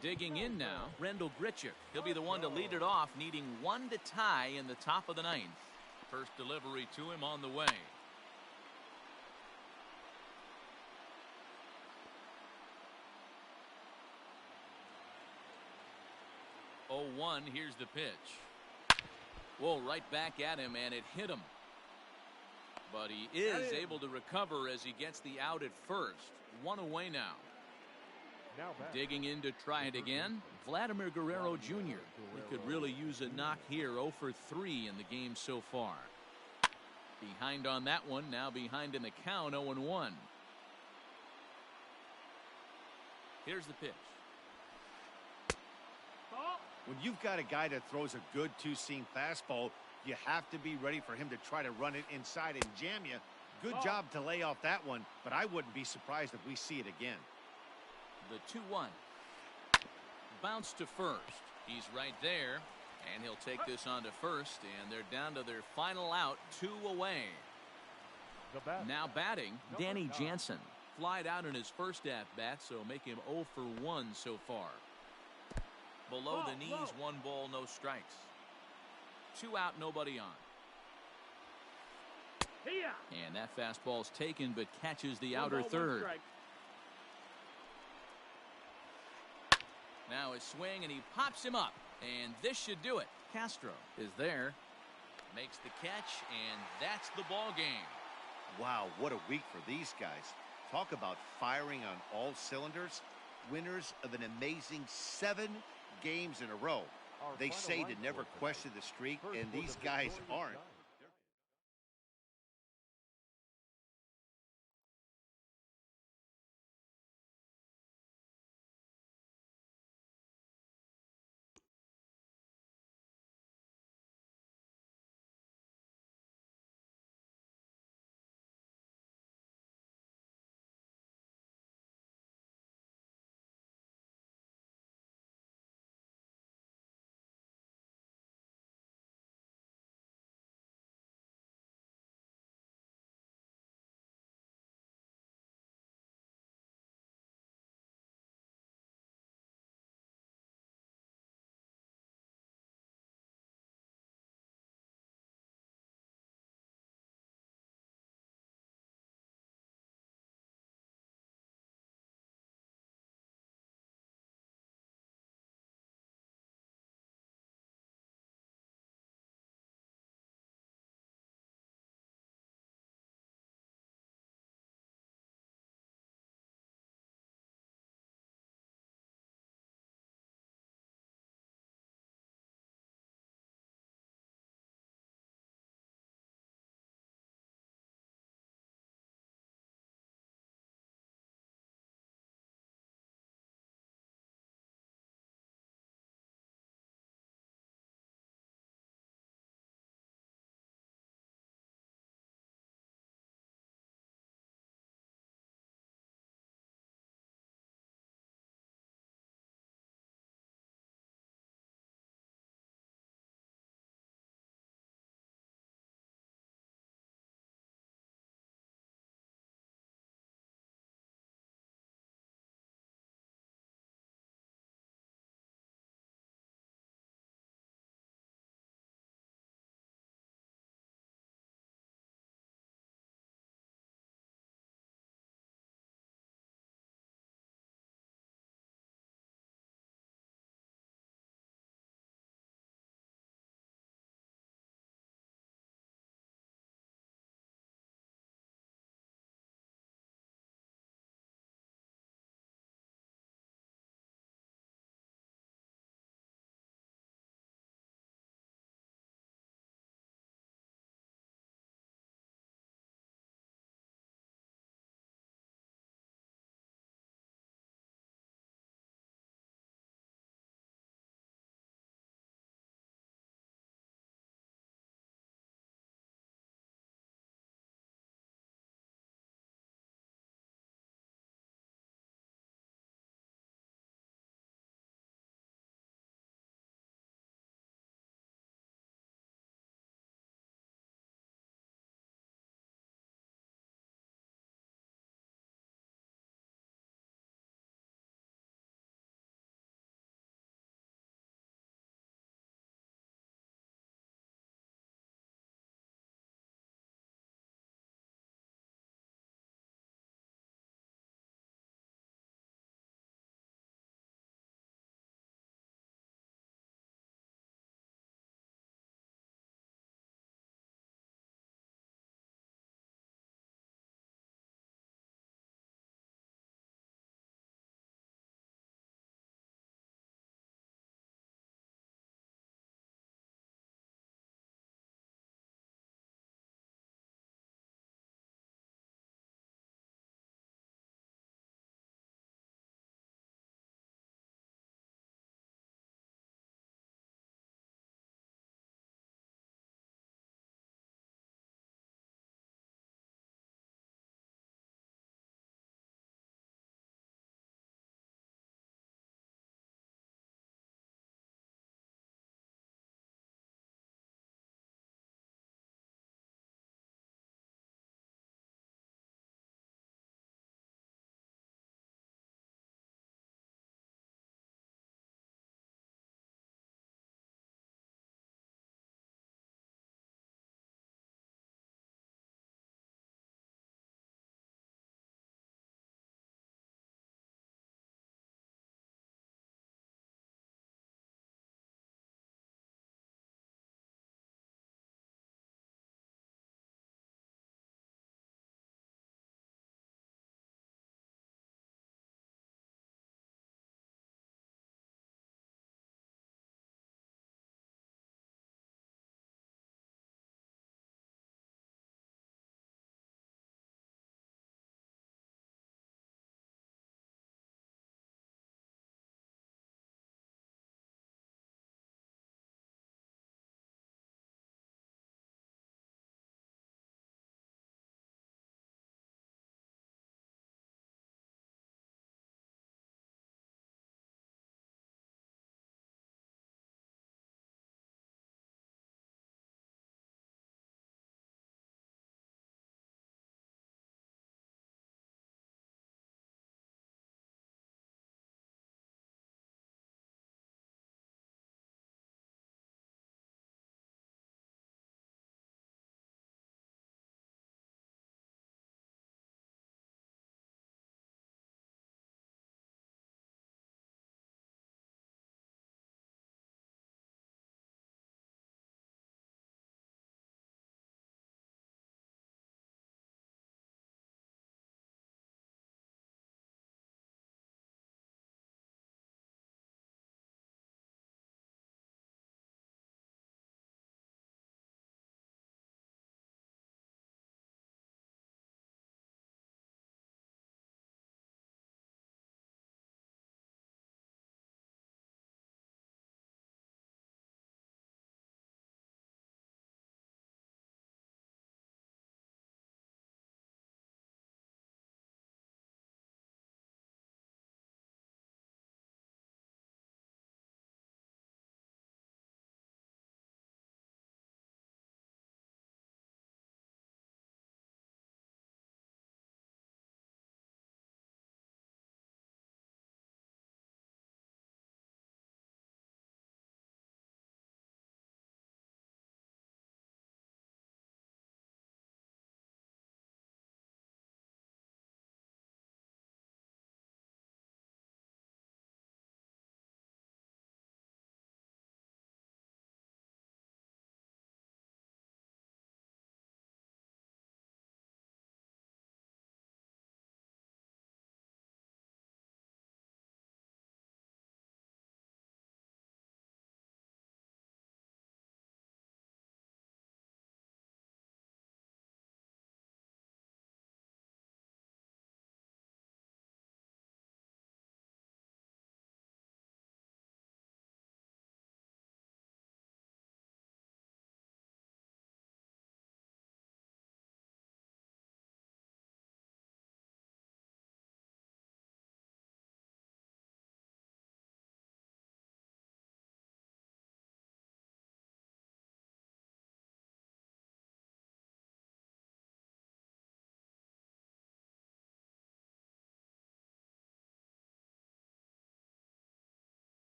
Digging in now, Rendell Grichuk. He'll be the one to lead it off, needing 1 to tie in the top of the ninth. First delivery to him on the way. 0-1. Here's the pitch. Whoa, right back at him, and it hit him. But he is able to recover as he gets the out at first. 1 away now. Digging in to try it again, Vladimir Guerrero Jr. He could really use a knock here. 0 for 3 in the game so far. Behind on that one, now behind in the count. 0-1. Here's the pitch. When you've got a guy that throws a good two-seam fastball, you have to be ready for him to try to run it inside and jam you. Good job to lay off that one, but I wouldn't be surprised if we see it again. The 2-1. Bounce to first. He's right there, and he'll take this on to first, and they're down to their final out. 2 away. Now batting, Danny Jansen. Flied out in his first at-bat, so make him 0 for 1 so far. Below the knees, 1 ball, no strikes. 2 out, nobody on. And that fastball's taken, but catches the outer third. Now his swing, and he pops him up. And this should do it. Castro is there. Makes the catch, and that's the ball game. Wow, what a week for these guys. Talk about firing on all cylinders. Winners of an amazing 7 games in a row. They say to never question the streak, and these guys aren't.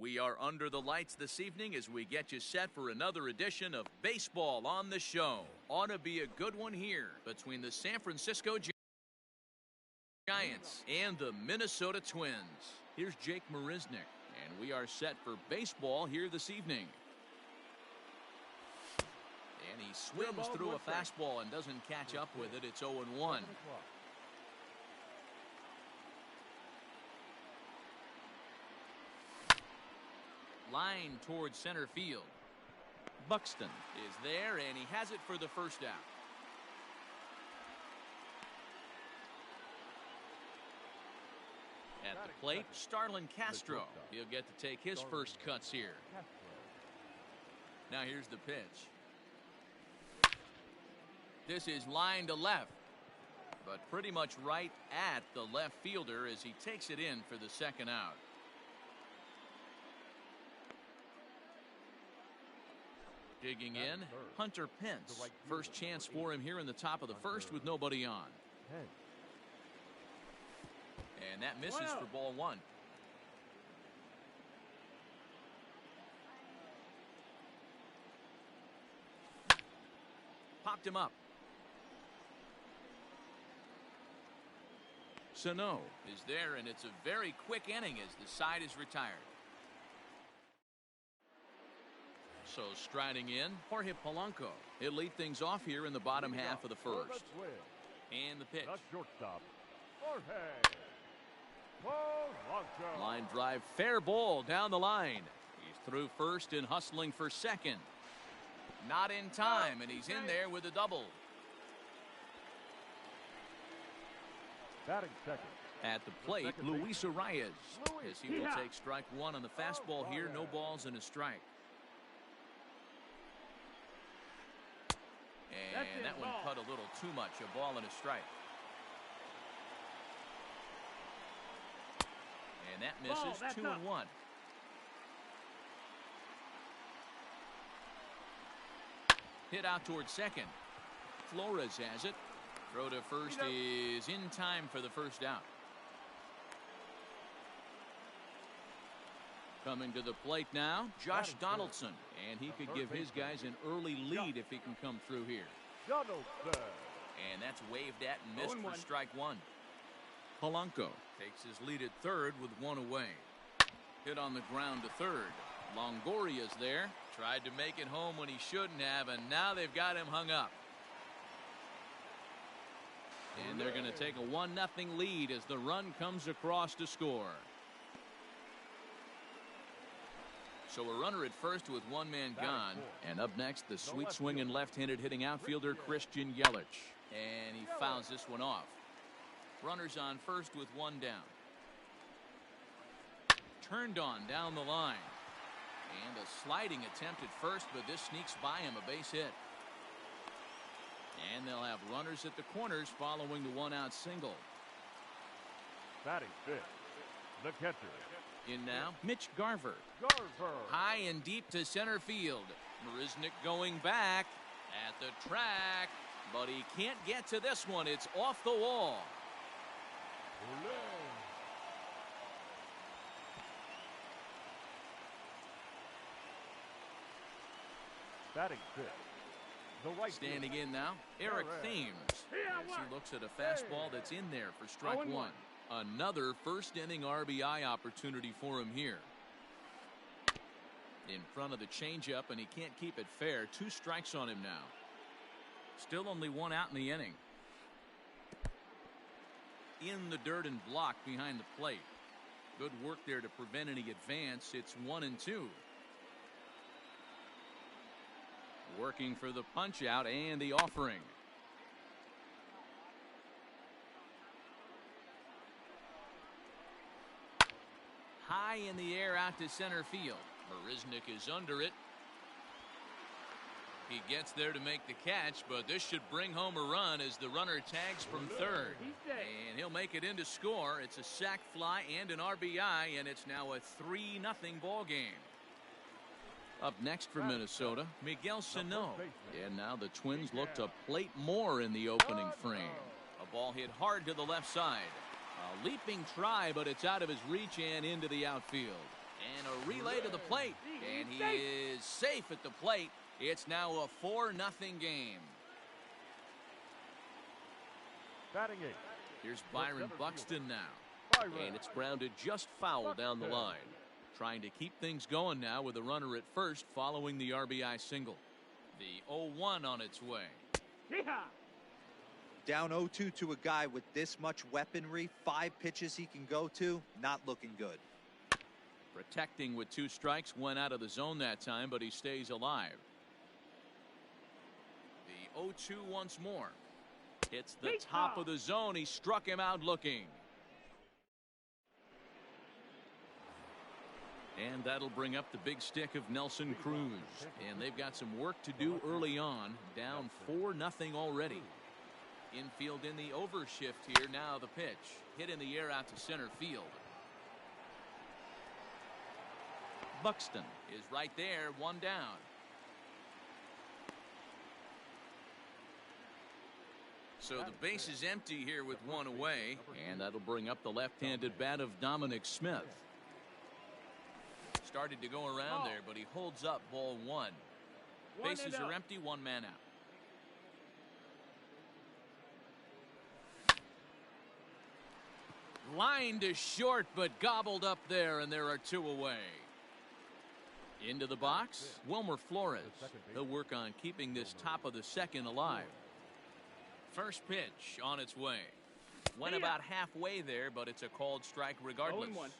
We are under the lights this evening as we get you set for another edition of Baseball on the Show. Ought to be a good one here between the San Francisco Giants and the Minnesota Twins. Here's Jake Marisnick, and we are set for baseball here this evening. And he swings through a fastball and doesn't catch up with it. It's 0-1. Line towards center field. Buxton is there, and he has it for the first out. At the plate, Starlin Castro. He'll get to take his first cuts here. Now here's the pitch. This is line to left, but pretty much right at the left fielder as he takes it in for the second out. Digging in, Hunter Pence. First chance for him here in the top of the first with nobody on. And that misses for ball one. Popped him up. Sano is there, and it's a very quick inning as the side is retired. So striding in, Jorge Polanco. He'll lead things off here in the bottom half of the first. And the pitch. Line drive, fair ball down the line. He's through first and hustling for second. Not in time, and he's in there with a double. Batting second. At the plate, Luis Arias, as he will take strike one on the fastball here. No balls and a strike. And that one cut a little too much. A ball and a strike. And that misses. 2-1. Hit out towards second. Flores has it. Throw to first is in time for the first out. Coming to the plate now, Josh Donaldson. And he could give his guys an early lead if he can come through here. And that's waved at and missed for strike one. Polanco takes his lead at third with one away. Hit on the ground to third. Longoria's there. Tried to make it home when he shouldn't have, and now they've got him hung up. And they're going to take a 1-0 lead as the run comes across to score. So a runner at first with one man gone. And up next, the sweet swinging left-handed hitting outfielder Christian Yelich. And he fouls this one off. Runners on first with one down. Turned on down the line. And a sliding attempt at first, but this sneaks by him, a base hit. And they'll have runners at the corners following the one-out single. Batting fifth, the catcher. In now, Mitch Garver. High and deep to center field. Marisnick going back at the track, but he can't get to this one. It's off the wall. Batting fifth, the right Standing in now, Eric Thames. As he looks at a fastball that's in there for strike one. Another first inning RBI opportunity for him here. In front of the changeup, and he can't keep it fair. 2 strikes on him now. Still only one out in the inning. In the dirt and blocked behind the plate. Good work there to prevent any advance. It's 1-2. Working for the punch out and the offering. High in the air out to center field. Marisnick is under it. He gets there to make the catch, but this should bring home a run as the runner tags from third. And he'll make it in to score. It's a sac fly and an RBI, and it's now a 3-0 ball game. Up next for Minnesota, Miguel Sano. And now the Twins look to plate more in the opening frame. A ball hit hard to the left side. A leaping try, but it's out of his reach and into the outfield. And a relay to the plate. And he is safe at the plate. It's now a 4-0 game. Batting 8. Here's Byron Buxton now. And it's grounded just foul down the line. Trying to keep things going now with a runner at first following the RBI single. The 0-1 on its way. Down 0-2 to a guy with this much weaponry, 5 pitches he can go to, not looking good. Protecting with 2 strikes, went out of the zone that time, but he stays alive. The 0-2 once more. Hits the top of the zone. He struck him out looking. And that'll bring up the big stick of Nelson Cruz. And they've got some work to do early on. Down 4-0 already. Infield in the overshift here. Now the pitch. Hit in the air out to center field. Buxton is right there. 1 down. So the base is empty here with 1 away. And that'll bring up the left-handed bat of Dominic Smith. Started to go around there, but he holds up ball 1. Bases are empty, 1 man out. Line to short, but gobbled up there, and there are 2 away. Into the box, Wilmer Flores. He'll work on keeping this top of the second alive. First pitch on its way. Went about halfway there, but it's a called strike regardless. 0-1.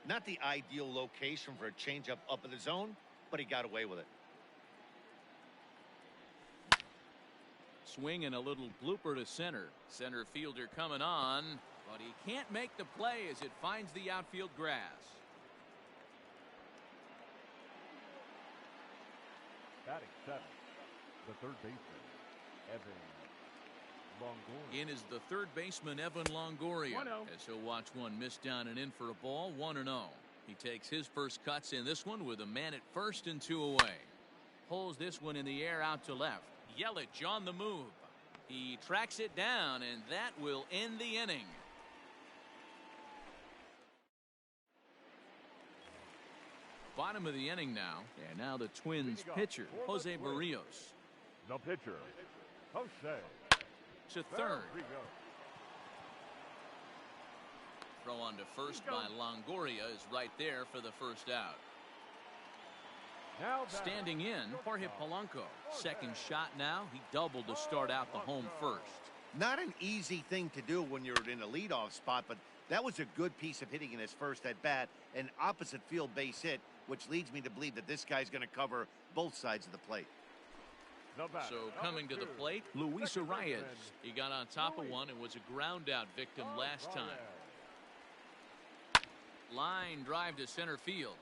Not the ideal location for a changeup up in the zone, but he got away with it. Swing and a little blooper to center. Center fielder coming on, but he can't make the play as it finds the outfield grass. Batting 7. The third baseman, Evan Longoria. In is the third baseman, Evan Longoria. 1-0. As he'll watch one miss down and in for a ball. 1-0. He takes his first cuts in this one with a man at first and 2 away. Pulls this one in the air out to left. Yelich on the move. He tracks it down, and that will end the inning. Bottom of the inning now. And now the Twins pitcher, Jose Barrios. The pitcher, Jose. To third. Throw on to first by Longoria is right there for the first out. Standing in, Jorge Polanco. Second shot now. He doubled to start out the home first. Not an easy thing to do when you're in a leadoff spot, but that was a good piece of hitting in his first at bat. An opposite field base hit, which leads me to believe that this guy's going to cover both sides of the plate. So coming to the plate, Luis Arias. He got on top of one and was a ground out victim last time. Line drive to center field.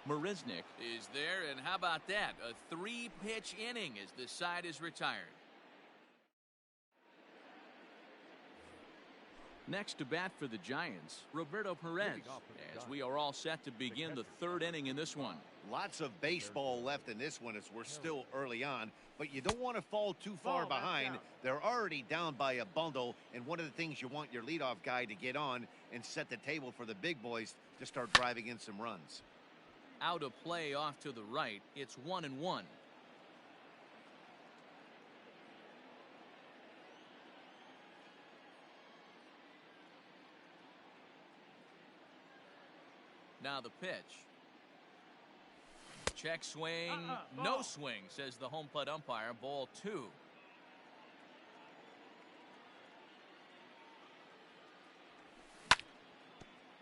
Marisnick is there, and how about that? A 3-pitch inning as the side is retired. Next to bat for the Giants, Roberto Perez, as we are all set to begin the 3rd inning in this one. Lots of baseball left in this one as we're still early on, but you don't want to fall too far behind. They're already down by a bundle, and one of the things you want your leadoff guy to get on and set the table for the big boys to start driving in some runs. Out of play off to the right, it's 1-1. Now the pitch. Check swing. No swing, says the home plate umpire. Ball 2.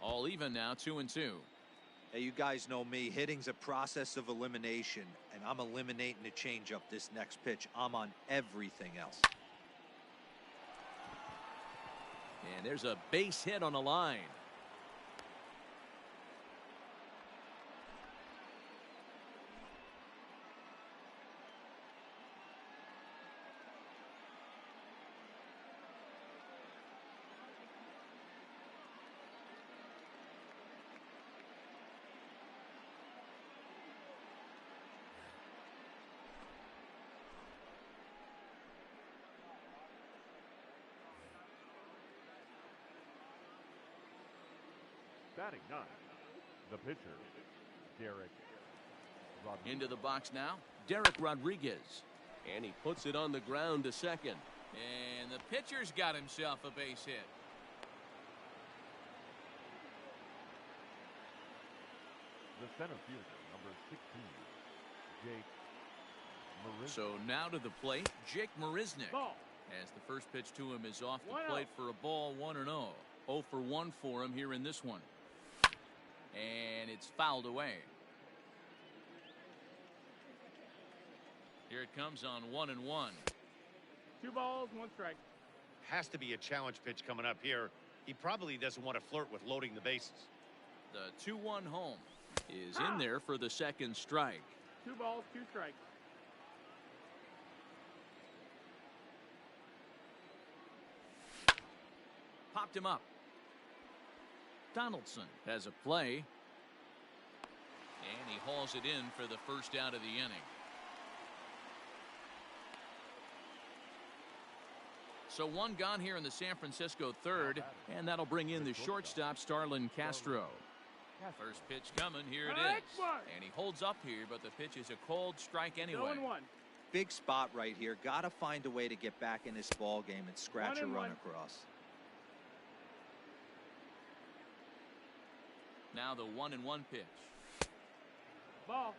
All even now, 2-2. Hey, you guys know me. Hitting's a process of elimination, and I'm eliminating the changeup this next pitch. I'm on everything else. And there's a base hit on the line. Batting 9. The pitcher, Derek Rodriguez. Into the box now. Derek Rodriguez. And he puts it on the ground to second. And the pitcher's got himself a base hit. The center fielder, number 16, Jake Marisnik. So now to the plate, Jake Marisnik. Ball. As the first pitch to him is off the 1-0. plate for a ball, 1-0. 0 for 1 for him here in this one. And it's fouled away. Here it comes on 1-1. 2 balls, 1 strike. Has to be a challenge pitch coming up here. He probably doesn't want to flirt with loading the bases. The 2-1 home is in there for the second strike. 2 balls, 2 strikes. Popped him up. Donaldson has a play. And he hauls it in for the first out of the inning. So 1 gone here in the San Francisco third, and that'll bring in the shortstop, Starlin Castro. First pitch coming, here it is. And he holds up here, but the pitch is a cold strike anyway. 0-1. Big spot right here. Got to find a way to get back in this ball game and scratch a 1-1. run across. Now the 1-1 pitch. Ball.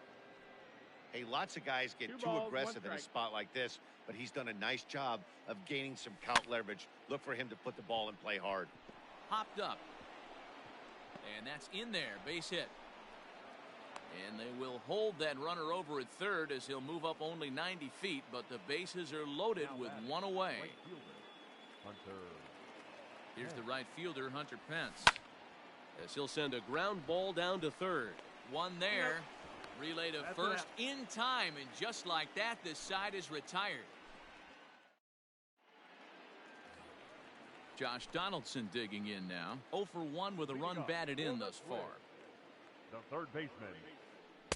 Hey, lots of guys get 2 too balls, 1 aggressive in a strike. spot like this, but he's done a nice job of gaining some count leverage. Look for him to put the ball in play hard. Hopped up. And that's in there, base hit. And they will hold that runner over at third as he'll move up only 90 feet, but the bases are loaded with 1 away. Right fielder, Hunter. Here's the right fielder, Hunter Pence. As he'll send a ground ball down to third. 1 there. Relay to That's first it. in time, and just like that, this side is retired. Josh Donaldson digging in now. 0 for 1 with a run batted in thus far. The third baseman,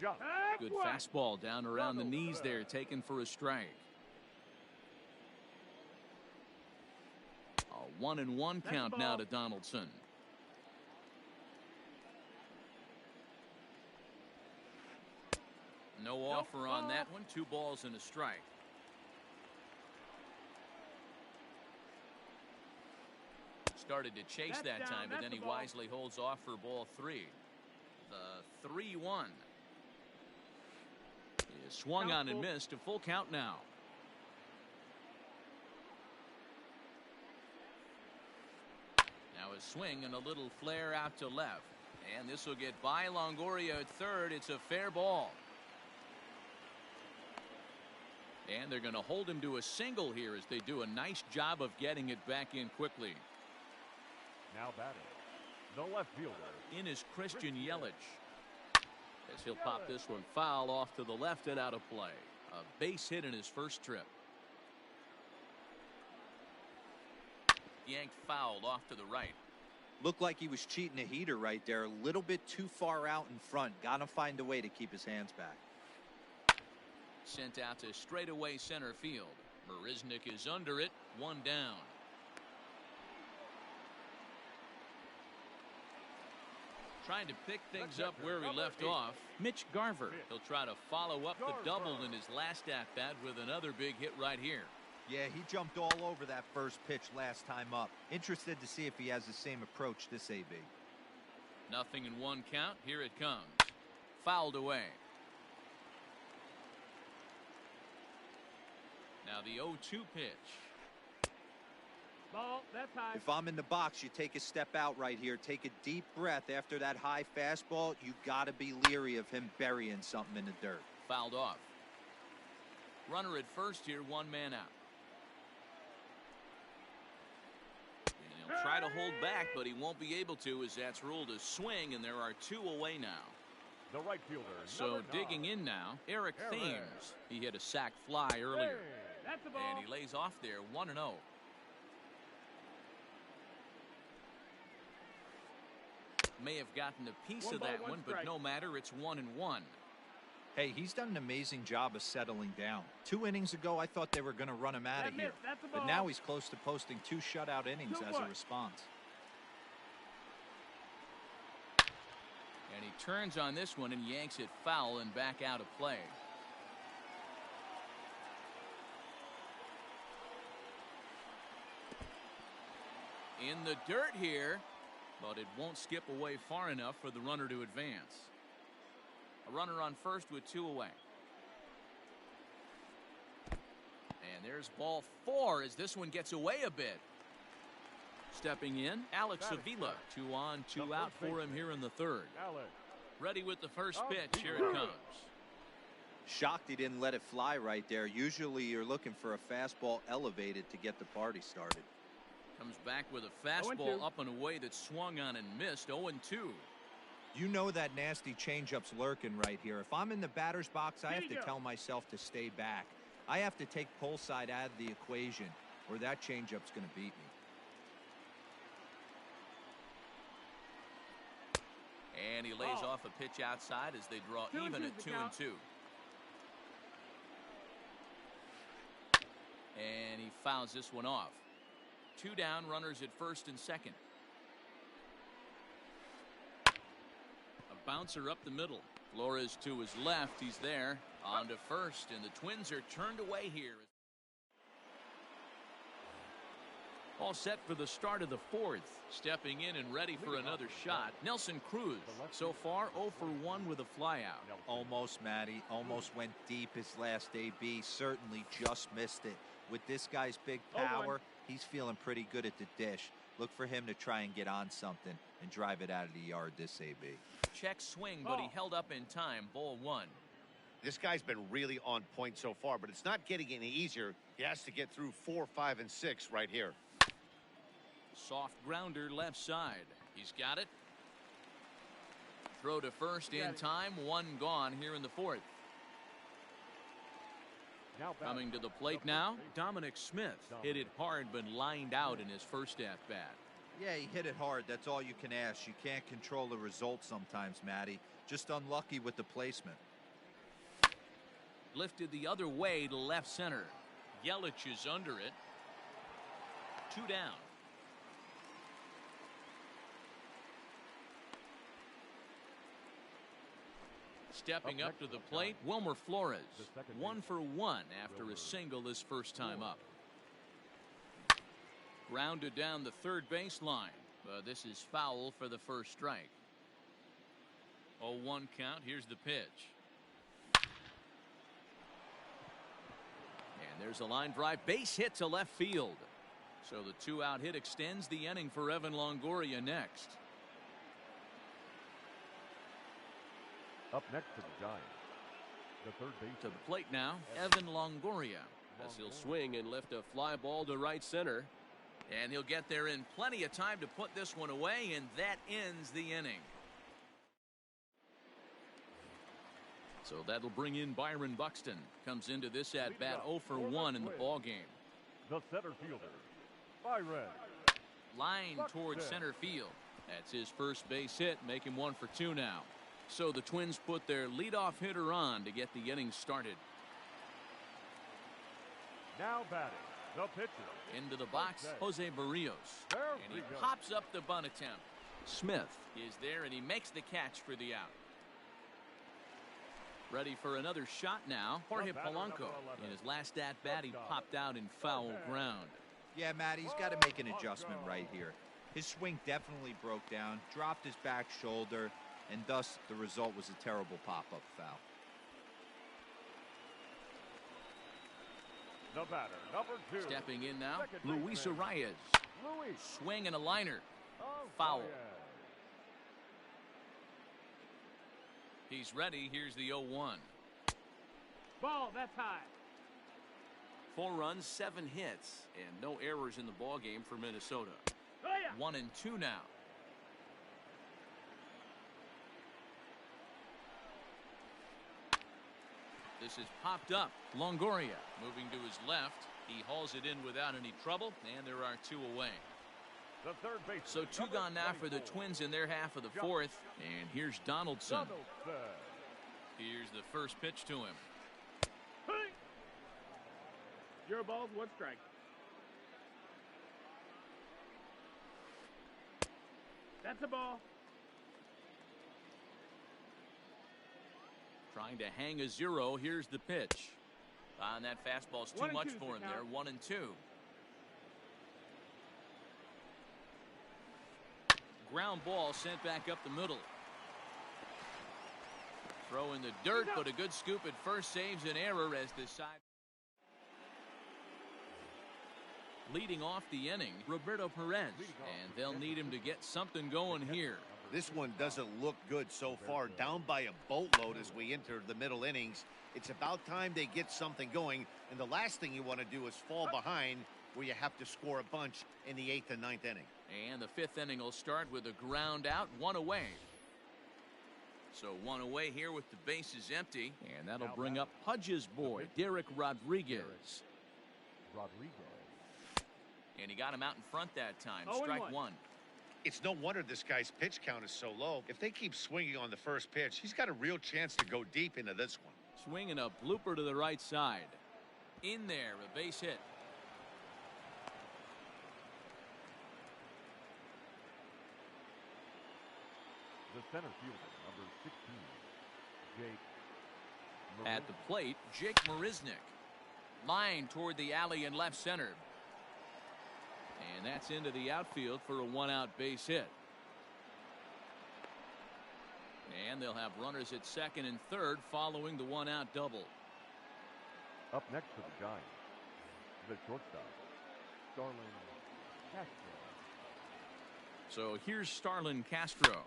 Josh. Good fastball down around the knees there, taken for a strike. A 1-1 count now to Donaldson. No offer on that one. 2 balls and a strike. Started to chase That's that down. time, but That's then the he ball. wisely holds off for ball 3. The 3-1 is swung Count on and full. missed. A full count now. Now a swing and a little flare out to left. And this will get by Longoria at third. It's a fair ball. And they're going to hold him to a single here as they do a nice job of getting it back in quickly. Now batting, the left fielder. In is Christian Yelich. As he'll pop this one foul off to the left and out of play. A base hit in his first trip. Yanked fouled off to the right. Looked like he was cheating a heater right there. A little bit too far out in front. Got to find a way to keep his hands back. Sent out to straightaway center field. Marisnik is under it. 1 down. Trying to pick things up where he left off. Mitch Garver. He'll try to follow up the double in his last at-bat with another big hit right here. Yeah, he jumped all over that first pitch last time up. Interested to see if he has the same approach this AB. Nothing in 1 count. Here it comes. Fouled away. Now the 0-2 pitch. Ball. That's high. If I'm in the box, you take a step out right here. Take a deep breath after that high fastball. You got to be leery of him burying something in the dirt. Fouled off. Runner at first here, 1 man out. And he'll try to hold back, but he won't be able to as that's ruled a swing, and there are 2 away now. The right fielder. So number 9. digging in now, Eric Eric. Thames. He hit a sac fly earlier. That's the ball. And he lays off there, 1-0. May have gotten a piece 1 of ball, that 1 one, but strike. no matter, it's 1-1. Hey, he's done an amazing job of settling down. 2 innings ago, I thought they were going to run him out of That here. missed. That's the But ball. now he's close to posting 2 shutout innings as a 2-1. response. And he He turns on this one and yanks it foul and back out of play. In the dirt here, but it won't skip away far enough for the runner to advance. A runner on first with 2 away. And there's ball 4 as this one gets away a bit. Stepping in, Alex Avila. 2 on, 2 out for him here in the third. Ready with the first pitch. Here it comes. Shocked he didn't let it fly right there. Usually you're looking for a fastball elevated to get the party started. Comes back with a fastball up and away that swung on and missed. 0-2. You know that nasty changeup's lurking right here. If I'm in the batter's box, I have to tell myself to stay back. I have to take pull side out of the equation, or that changeup's going to beat me. And he lays off a pitch outside as they draw even at 2-2. And he fouls this one off. 2 down, runners at first and second. A bouncer up the middle. Flores to his left. He's there. On to first, and the Twins are turned away here. All set for the start of the fourth. Stepping in and ready for another shot, Nelson Cruz. So far, 0 for 1 with a flyout. Almost, Matty. Almost went deep his last AB. Certainly just missed it. With this guy's big power, he's feeling pretty good at the dish. Look for him to try and get on something and drive it out of the yard this AB. Check swing, but he held up in time. Ball 1. This guy's been really on point so far, but it's not getting any easier. He has to get through 4, 5, and 6 right here. Soft grounder left side. He's got it. Throw to first in time. 1 gone here in the fourth. Coming to the plate now, Dominic Smith. Hit it hard but lined out in his first at bat. Yeah, he hit it hard. That's all you can ask. You can't control the result sometimes, Matty. Just unlucky with the placement. Lifted the other way to left center. Yelich is under it. 2 down. Stepping up to the plate, Wilmer Flores. 1 for 1 after a single his first time up. Grounded down the third baseline, but this is foul for the first strike. 0-1 count. Here's the pitch. And there's a line drive base hit to left field. So the 2-out hit extends the inning for Evan Longoria next. Up next to the Giants, the third base. To the plate now, Evan Longoria. As he'll swing and lift a fly ball to right center. And he'll get there in plenty of time to put this one away, and that ends the inning. So that'll bring in Byron Buxton. Comes into this at bat 0 for 1 in the ball game. The center fielder, Byron. Line towards center field. That's his first base hit, make him 1 for 2 now. So the Twins put their leadoff hitter on to get the inning started. Now batting, the pitcher. Into the box, Jose Barrios. And he pops up the bunt attempt. Smith is there, and he makes the catch for the out. Ready for another shot now. Jorge Polanco. In his last at bat, he popped out in foul ground. Yeah, Matt, he's got to make an adjustment right here. His swing definitely broke down, dropped his back shoulder, and thus the result was a terrible pop-up foul. The batter, number 2. Stepping in now, Luis Arias. Swing and a liner. Foul. He's ready. Here's the 0-1. Ball, that's high. 4 runs, 7 hits, and no errors in the ball game for Minnesota. 1 and 2 now. This is popped up. Longoria moving to his left. He hauls it in without any trouble, and there are 2 away. The third base. So 2 gone now for the Twins in their half of the fourth. And here's Donaldson. Here's the first pitch to him. 0 balls, 1 strike. That's a ball. Trying to hang a 0. Here's the pitch. And that fastball's too much for him there. 1-2. Ground ball sent back up the middle. Throw in the dirt, but a good scoop at first saves an error as the side. Leading off the inning, Roberto Perez, and they'll need him to get something going here. This one doesn't look good so far. Down by a boatload as we enter the middle innings. It's about time they get something going, and the last thing you want to do is fall behind where you have to score a bunch in the 8th and 9th inning. And the 5th inning will start with a ground out, 1 away. So 1 away here with the bases empty, and that'll bring up Pudge's boy, Derek Rodriguez. And he got him out in front that time. Strike 1. It's no wonder this guy's pitch count is so low. If they keep swinging on the first pitch, he's got a real chance to go deep into this one. Swinging a blooper to the right side. In there, a base hit. The center fielder, number 16, Jake. At the plate, Jake Marisnick. Line toward the alley in left center. And that's into the outfield for a 1-out base hit. And they'll have runners at 2nd and 3rd following the 1-out double. Up next for the Giants, the shortstop, Starlin Castro. So here's Starlin Castro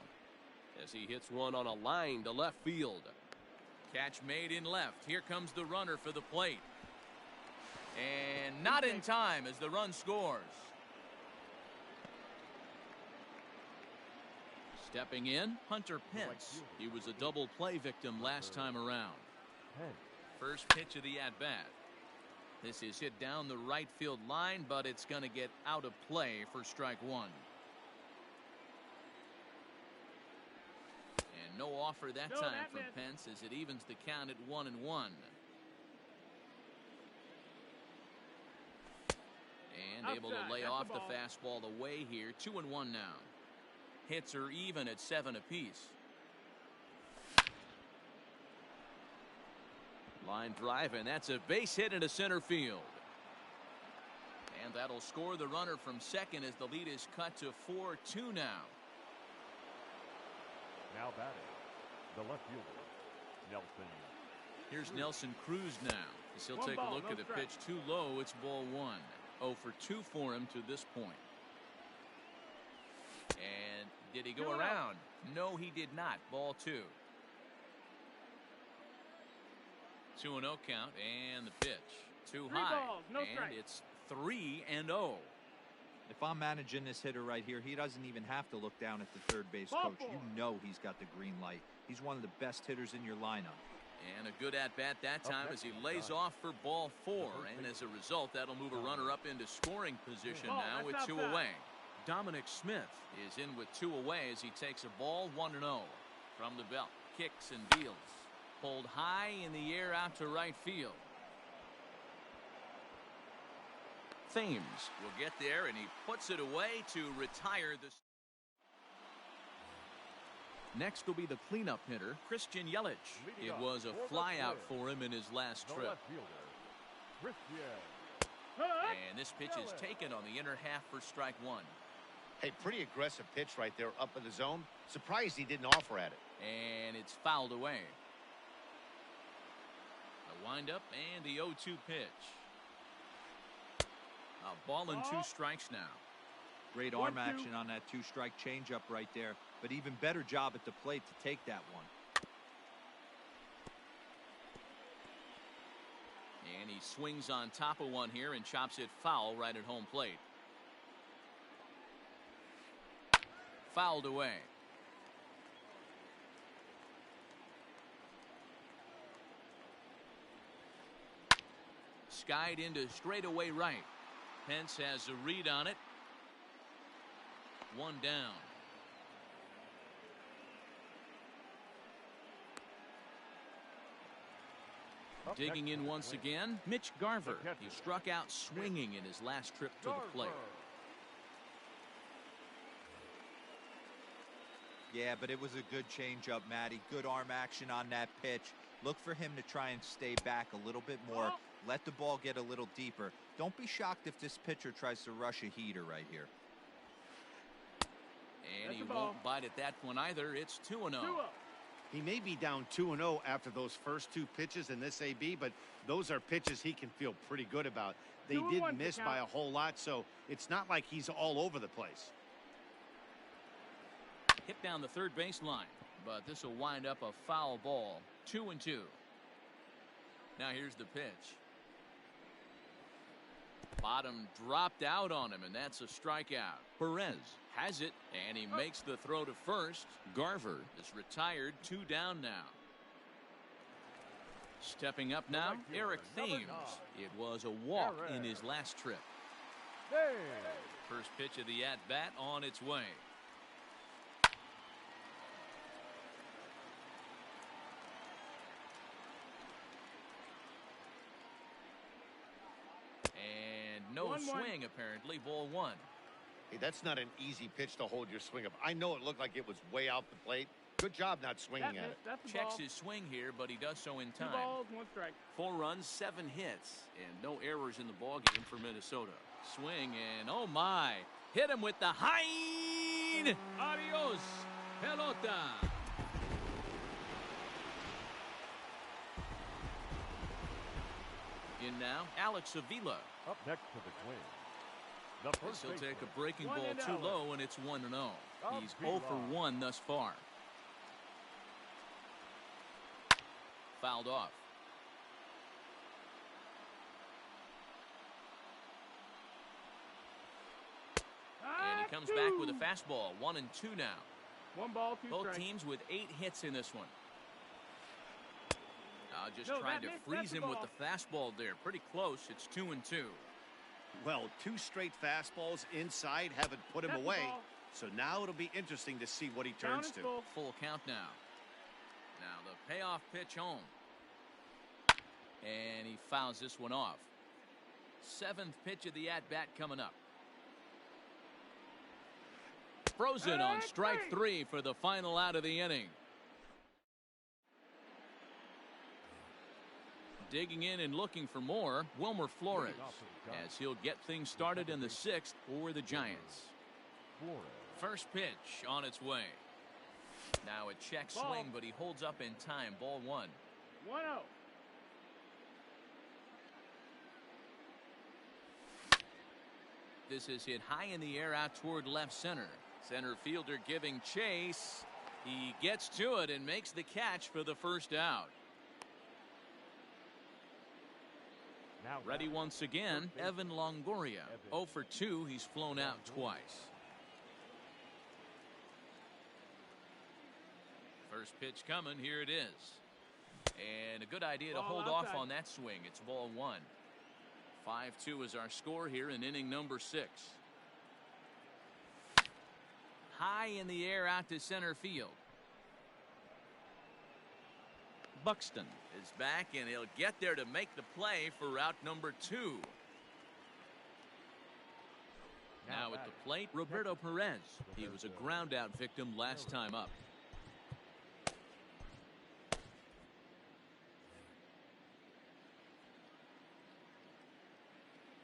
as he hits one on a line to left field. Catch made in left. Here comes the runner for the plate. And not in time as the run scores. Stepping in, Hunter Pence. He was a double play victim last time around. First pitch of the at-bat. This is hit down the right field line, but it's going to get out of play for strike 1. And no offer that time from Pence as it evens the count at 1-1. And able to lay off the fastball away here. 2-1 now. Hits are even at 7 apiece. Line drive, and that's a base hit into center field. And that'll score the runner from 2nd as the lead is cut to 4-2 now. Now batting, the left fielder, Nelson. Here's Nelson Cruz now as he'll take a look at the pitch. Too low. It's ball 1. 0 for 2 for him to this point. And did he go around? No, he did not. Ball 2. 2-0 count, and the pitch. Too high. And it's 3-0. If I'm managing this hitter right here, he doesn't even have to look down at the third base coach. You know he's got the green light. He's one of the best hitters in your lineup. And a good at-bat that time as he lays off for ball 4. And as a result, that'll move a runner up into scoring position now with 2 away. Dominic Smith is in with 2 away as he takes a ball 1-0. From the belt, kicks and deals. Pulled high in the air out to right field. Thames will get there, and he puts it away to retire the. Next will be the cleanup hitter, Christian Yelich. It was a flyout for him in his last trip. And this pitch is taken on the inner half for strike 1. Hey, pretty aggressive pitch right there up in the zone. Surprised he didn't offer at it. And it's fouled away. A windup and the 0-2 pitch. A ball and 2 strikes now. Great arm action on that 2-strike changeup right there, but even better job at the plate to take that one. And he swings on top of one here and chops it foul right at home plate. Fouled away. Skied into straightaway right. Pence has a read on it. 1 down. Digging in once again, Mitch Garver. He struck out swinging in his last trip to the plate. Yeah, but it was a good changeup, Matty. Good arm action on that pitch. Look for him to try and stay back a little bit more. Let the ball get a little deeper. Don't be shocked if this pitcher tries to rush a heater right here. And he won't bite at that one either. It's 2-0. He may be down 2-0 after those first two pitches in this AB, but those are pitches he can feel pretty good about. They did miss by a whole lot, so it's not like he's all over the place. Hit down the third baseline, but this will wind up a foul ball. 2-2. Now here's the pitch. Bottom dropped out on him, and that's a strikeout. Perez Has it, and he makes the throw to first. Garver is retired. 2 down now. Stepping up now, Eric Thames. It was a walk in his last trip. First pitch of the at-bat on its way. And no swing, apparently. Ball 1. Hey, that's not an easy pitch to hold your swing up. I know it looked like it was way out the plate. Good job not swinging at it. Checks his swing here, but he does so in time. 2 balls, 1 strike. 4 runs, 7 hits, and no errors in the ballgame for Minnesota. Swing and oh my. Hit him with the hind. Adios, pelota. In now, Alex Avila. Up next to the twins. The first He'll take a baseman, breaking ball too Alex. low, and it's 1-0. He's 0 for 1 thus far. Fouled off. And he comes back with a fastball. 1-2 now. 1 ball, 2 Both strikes. teams with 8 hits in this one. Just No, trying that to missed. freeze That's the him with ball. the fastball there. Pretty close. It's 2-2. Well, 2 straight fastballs inside haven't put him That's the away. ball. So now it'll be interesting to see what he Count turns is to. full. Full count now. Now the payoff pitch home. And he fouls this one off. 7th pitch of the at-bat coming up. Frozen on strike 3 for the final out of the inning. Digging in and looking for more, Wilmer Flores, as he'll get things started in the 6th for the Giants. First pitch on its way. Now a check swing, but he holds up in time. Ball 1. 1-0. This is hit high in the air out toward left center. Center fielder giving chase. He gets to it and makes the catch for the first out. Now Ready once again, Evan Longoria. 0 for 2. He's flown out twice. First pitch coming. Here it is. And a good idea to Ball hold off outside. on that swing. It's ball 1. 5-2 is our score here in inning number 6. High in the air out to center field. Buxton is back, and he'll get there to make the play for out number 2. Now at the plate, Roberto Perez. He was a ground out victim last time up.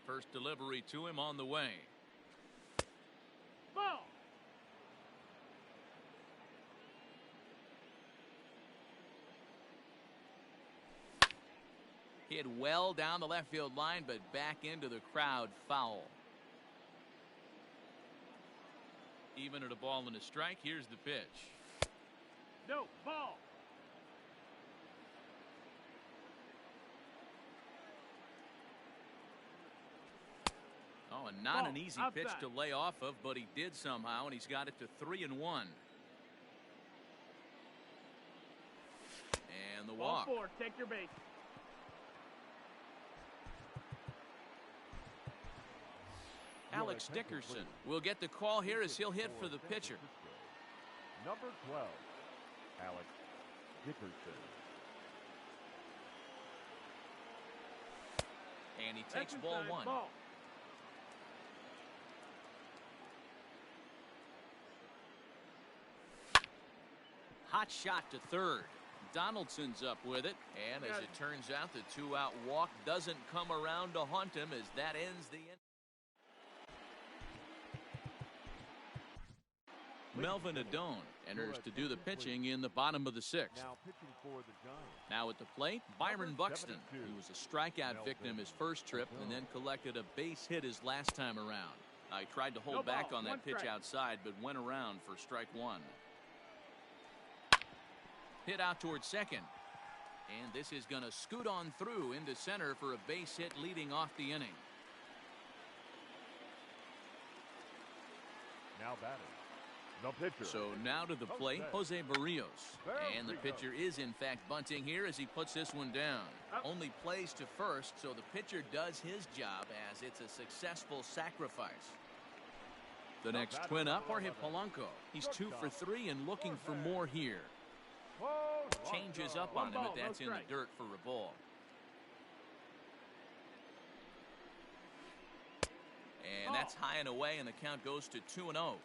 First delivery to him on the way. Ball. Hit well down the left field line, but back into the crowd. Foul. Even at a ball and a strike. Here's the pitch. No. Ball. Oh, and not Ball. an easy Outside. pitch to lay off of, but he did somehow, and he's got it to 3-1. And the Ball walk. 4. Take your base. Alex Dickerson will get the call here as he'll hit for the pitcher. Number 12, Alex Dickerson. And he takes That's ball inside. 1. Ball. Hot shot to third. Donaldson's up with it, and as it turns out, the 2-out walk doesn't come around to haunt him as that ends the inning. Melvin Adone enters to do the pitching in the bottom of the 6th. Now pitching for the Giants. Now at the plate, Byron Buxton. He was a strikeout victim his first trip and then collected a base hit his last time around. I tried to hold back on that pitch outside, but went around for strike 1. Hit out towards second. And this is going to scoot on through into center for a base hit leading off the inning. Now batting. The pitcher. So now to the plate, Jose Barrios. And the pitcher is in fact bunting here as he puts this one down. Only plays to first, so the pitcher does his job as it's a successful sacrifice. The next twin up, Jorge Polanco. He's 2 for 3 and looking for more here. Changes up on him, but that's in the dirt for a ball. And that's high and away, and the count goes to 2-0.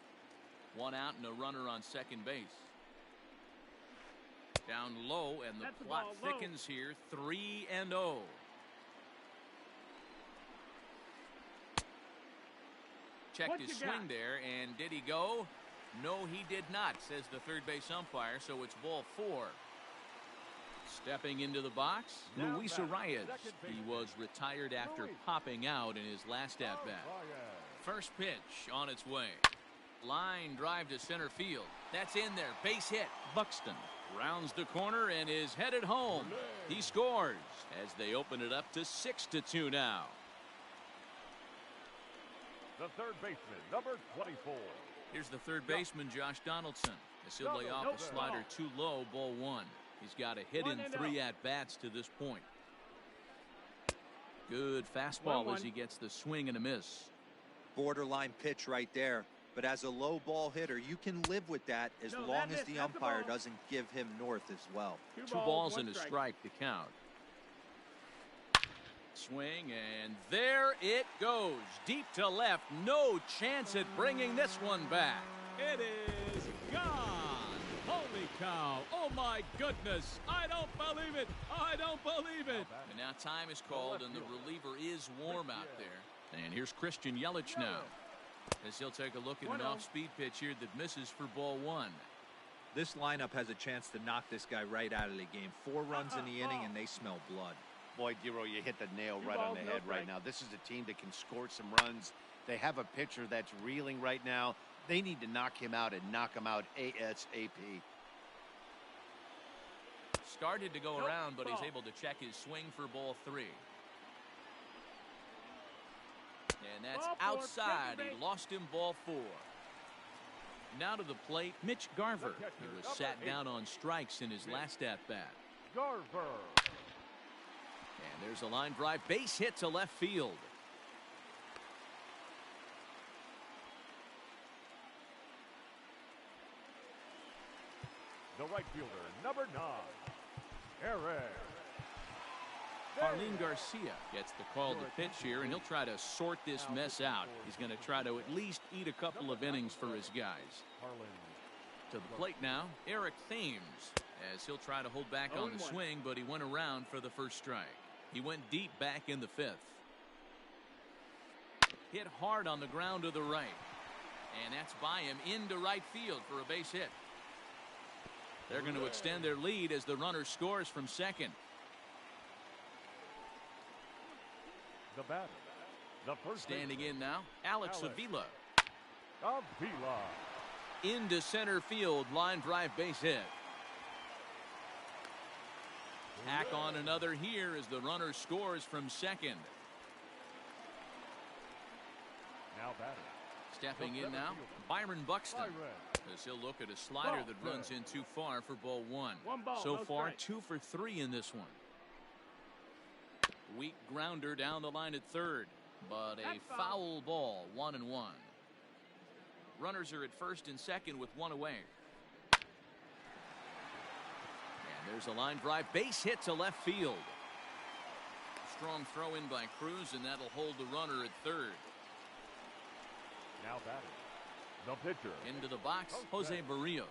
1 out and a runner on second base. Down low, and the plot thickens here. 3-0. Checked his swing there, and did he go? No, he did not, says the third base umpire, so it's ball 4. Stepping into the box, Luis Arias. He was retired after popping out in his last at-bat. First pitch on its way. Line drive to center field. That's in there. Base hit. Buxton rounds the corner and is headed home. He scores as they open it up to 6-2 now. The third baseman, number 24. Here's the third baseman, Josh Donaldson. As he'll lay off a slider too low, ball 1. He's got a hit in 3 at-bats to this point. Good fastball as he gets the swing and a miss. Borderline pitch right there. But as a low ball hitter, you can live with that as long as the umpire doesn't give him north as well. 2 balls and a strike to count. Swing, and there it goes. Deep to left. No chance at bringing this one back. It is gone. Holy cow. Oh, my goodness. I don't believe it. I don't believe it. And now time is called, and the reliever is warm out there. And here's Christian Yelich now, as he'll take a look at an off-speed pitch here that misses for ball 1. This lineup has a chance to knock this guy right out of the game. 4 runs in the inning, and they smell blood. Boy, Dero, you hit the nail right on the head right now. This is a team that can score some runs. They have a pitcher that's reeling right now. They need to knock him out and knock him out ASAP. Started to go around, but he's able to check his swing for ball 3. And that's outside. He lost him, ball 4. Now to the plate, Mitch Garver. He was sat down on strikes in his last at-bat. Garver. And there's a line drive, base hit to left field. The right fielder, number 9, Eric. Arlene Garcia gets the call to pitch here, and he'll try to sort this mess out. He's going to try to at least eat a couple of innings for his guys. To the plate now, Eric Thames, as he'll try to hold back on the swing, but he went around for the first strike. He went deep back in the 5th. Hit hard on the ground to the right. And that's by him into right field for a base hit. They're going to extend their lead as the runner scores from second. The batter, the first standing in now, Alex Avila. Avila. Into center field, line drive, base hit. Tack on another here as the runner scores from second. Now batting. Stepping in now, Byron Buxton. As he'll look at a slider that runs in too far for ball 1. So far, 2 for 3 in this one. Weak grounder down the line at third, but a foul ball, 1-1. Runners are at first and second with 1 away. And there's a line drive, base hit to left field. Strong throw in by Cruz, and that'll hold the runner at third. Now batting, The pitcher. Into the box, Jose Barrios.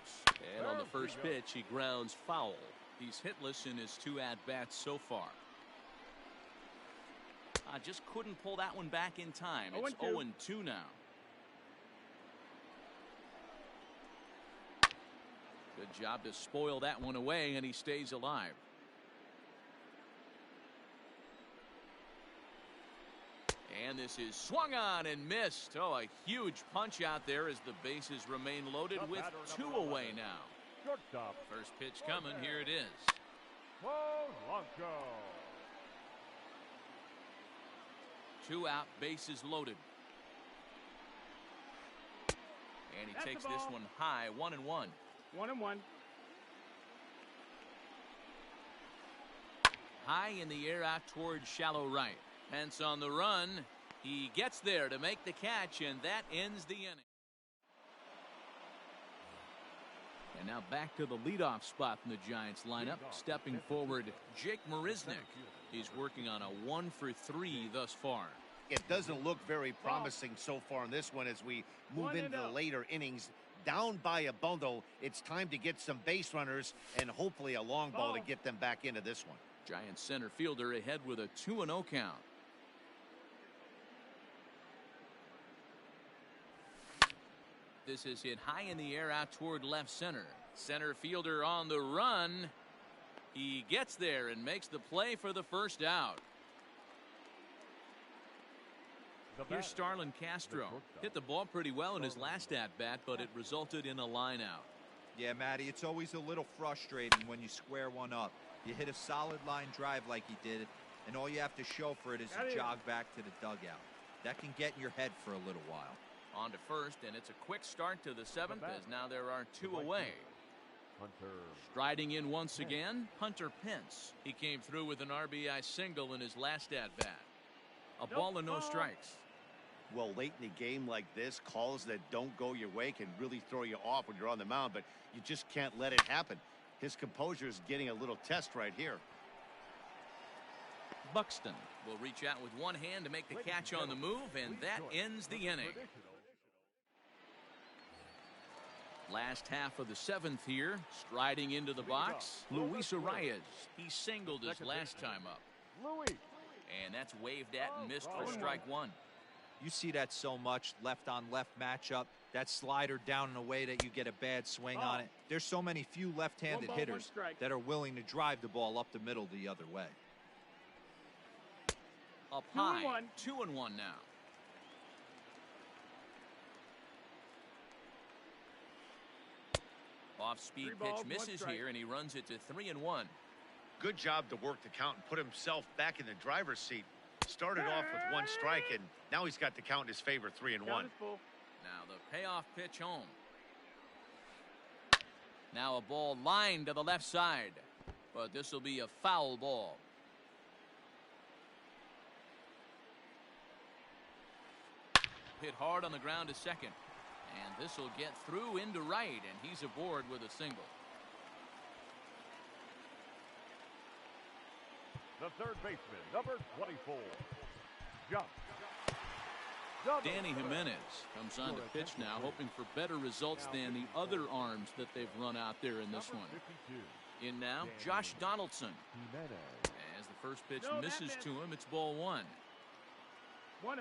And on the first pitch, he grounds foul. He's hitless in his 2 at-bats so far. Just couldn't pull that one back in time. It's 0-2 now. Good job to spoil that one away, and he stays alive. And this is swung on and missed. Oh, a huge punch out there as the bases remain loaded with 2 away now. Shortstop. First pitch coming. Here it is. Polanco. 2 out, bases loaded. And he takes this one high, 1-1. 1-1. High in the air out towards shallow right. Pence on the run. He gets there to make the catch, and that ends the inning. And now back to the leadoff spot in the Giants lineup. Stepping forward, Jake Marisnick. He's working on a 1-for-3 thus far. It doesn't look very promising so far in this one as we move into the later innings. Down by a bundle, it's time to get some base runners and hopefully a long ball to get them back into this one. Giants center fielder ahead with a 2-0 count. This is hit high in the air out toward left center. Center fielder on the run. He gets there and makes the play for the first out. Here's Starlin Castro. Hit the ball pretty well in his last at-bat, but it resulted in a line out. Yeah, Matty, it's always a little frustrating when you square one up. You hit a solid line drive like he did, and all you have to show for it is a jog back to the dugout. That can get in your head for a little while. On to first, and it's a quick start to the 7th as now there are 2 away. Striding in once again, Hunter Pence. He came through with an RBI single in his last at-bat. A ball and no strikes. Well, late in the game like this, calls that don't go your way can really throw you off when you're on the mound, but you just can't let it happen. His composure is getting a little test right here. Buxton will reach out with one hand to make the catch on the move, and that ends the inning. Last half of the 7th here, striding into the box, Luis Arias. He singled his last time up. And that's waved at and missed for strike 1. You see that so much, left on left matchup. That slider down in a way that you get a bad swing on it. There's so many few left-handed hitters that are willing to drive the ball up the middle the other way. Up high, 2-1 now. Off-speed pitch misses here, and he runs it to 3-1. Good job to work the count and put himself back in the driver's seat. Started off with 1 strike, and now he's got the count in his favor, 3-1. Now the payoff pitch home. Now a ball lined to the left side, but this will be a foul ball. Hit hard on the ground to second, and this will get through into right, and he's aboard with a single. The third baseman, number 24, Josh. Danny Jimenez comes on to pitch now, hoping for better results than the other arms that they've run out there in this one. In now, Josh Donaldson. As the first pitch misses to him, it's ball 1. 1-0.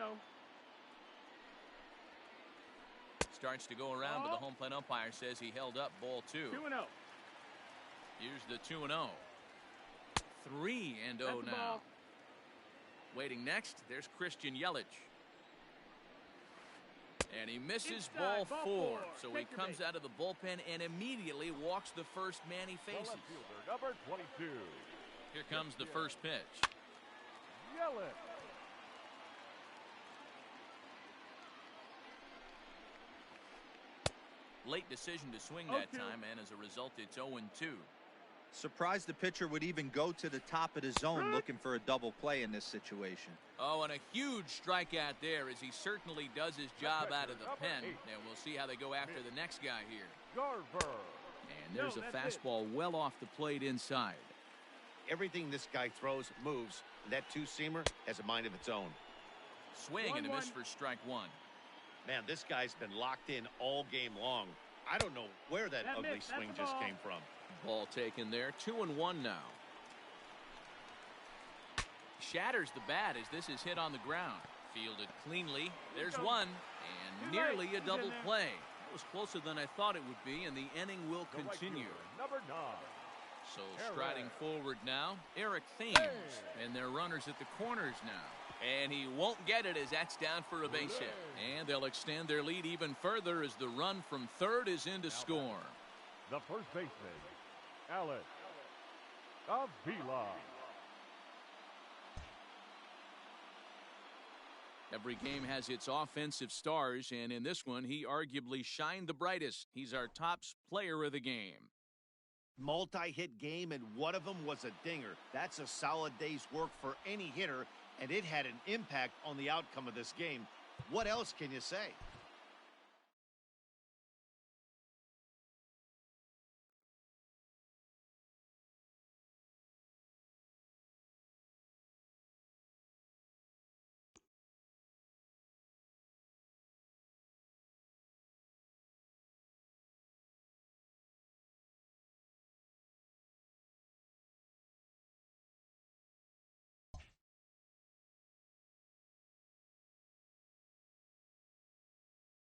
Starts to go around, but the home plate umpire says he held up ball 2. 2-0. Here's the 2-0. 3-0 now. Waiting next, there's Christian Yelich. And he misses ball 4. So he comes out of the bullpen and immediately walks the first man he faces. Number 22. Here comes the first pitch. Yelich. Late decision to swing that time, and as a result, it's 0-2. Surprised the pitcher would even go to the top of the zone looking for a double play in this situation. Oh, and a huge strikeout there as he certainly does his job out of the pen. And we'll see how they go after the next guy here. And there's a fastball well off the plate inside. Everything this guy throws moves. That 2-seamer has a mind of its own. Swing and a miss for strike 1. Man, this guy's been locked in all game long. I don't know where that ugly swing just came from. Ball taken there. 2-1 now. Shatters the bat as this is hit on the ground. Fielded cleanly. There's one. And nearly a double play. It was closer than I thought it would be, and the inning will continue. Number 9. So striding forward now, Eric Thames. And they're runners at the corners now. And he won't get it as that's down for a base hit. And they'll extend their lead even further as the run from third is in to score. The first baseman, Alex Avila. Every game has its offensive stars, and in this one, he arguably shined the brightest. He's our top player of the game. Multi-hit game, and one of them was a dinger. That's a solid day's work for any hitter, and it had an impact on the outcome of this game. What else can you say?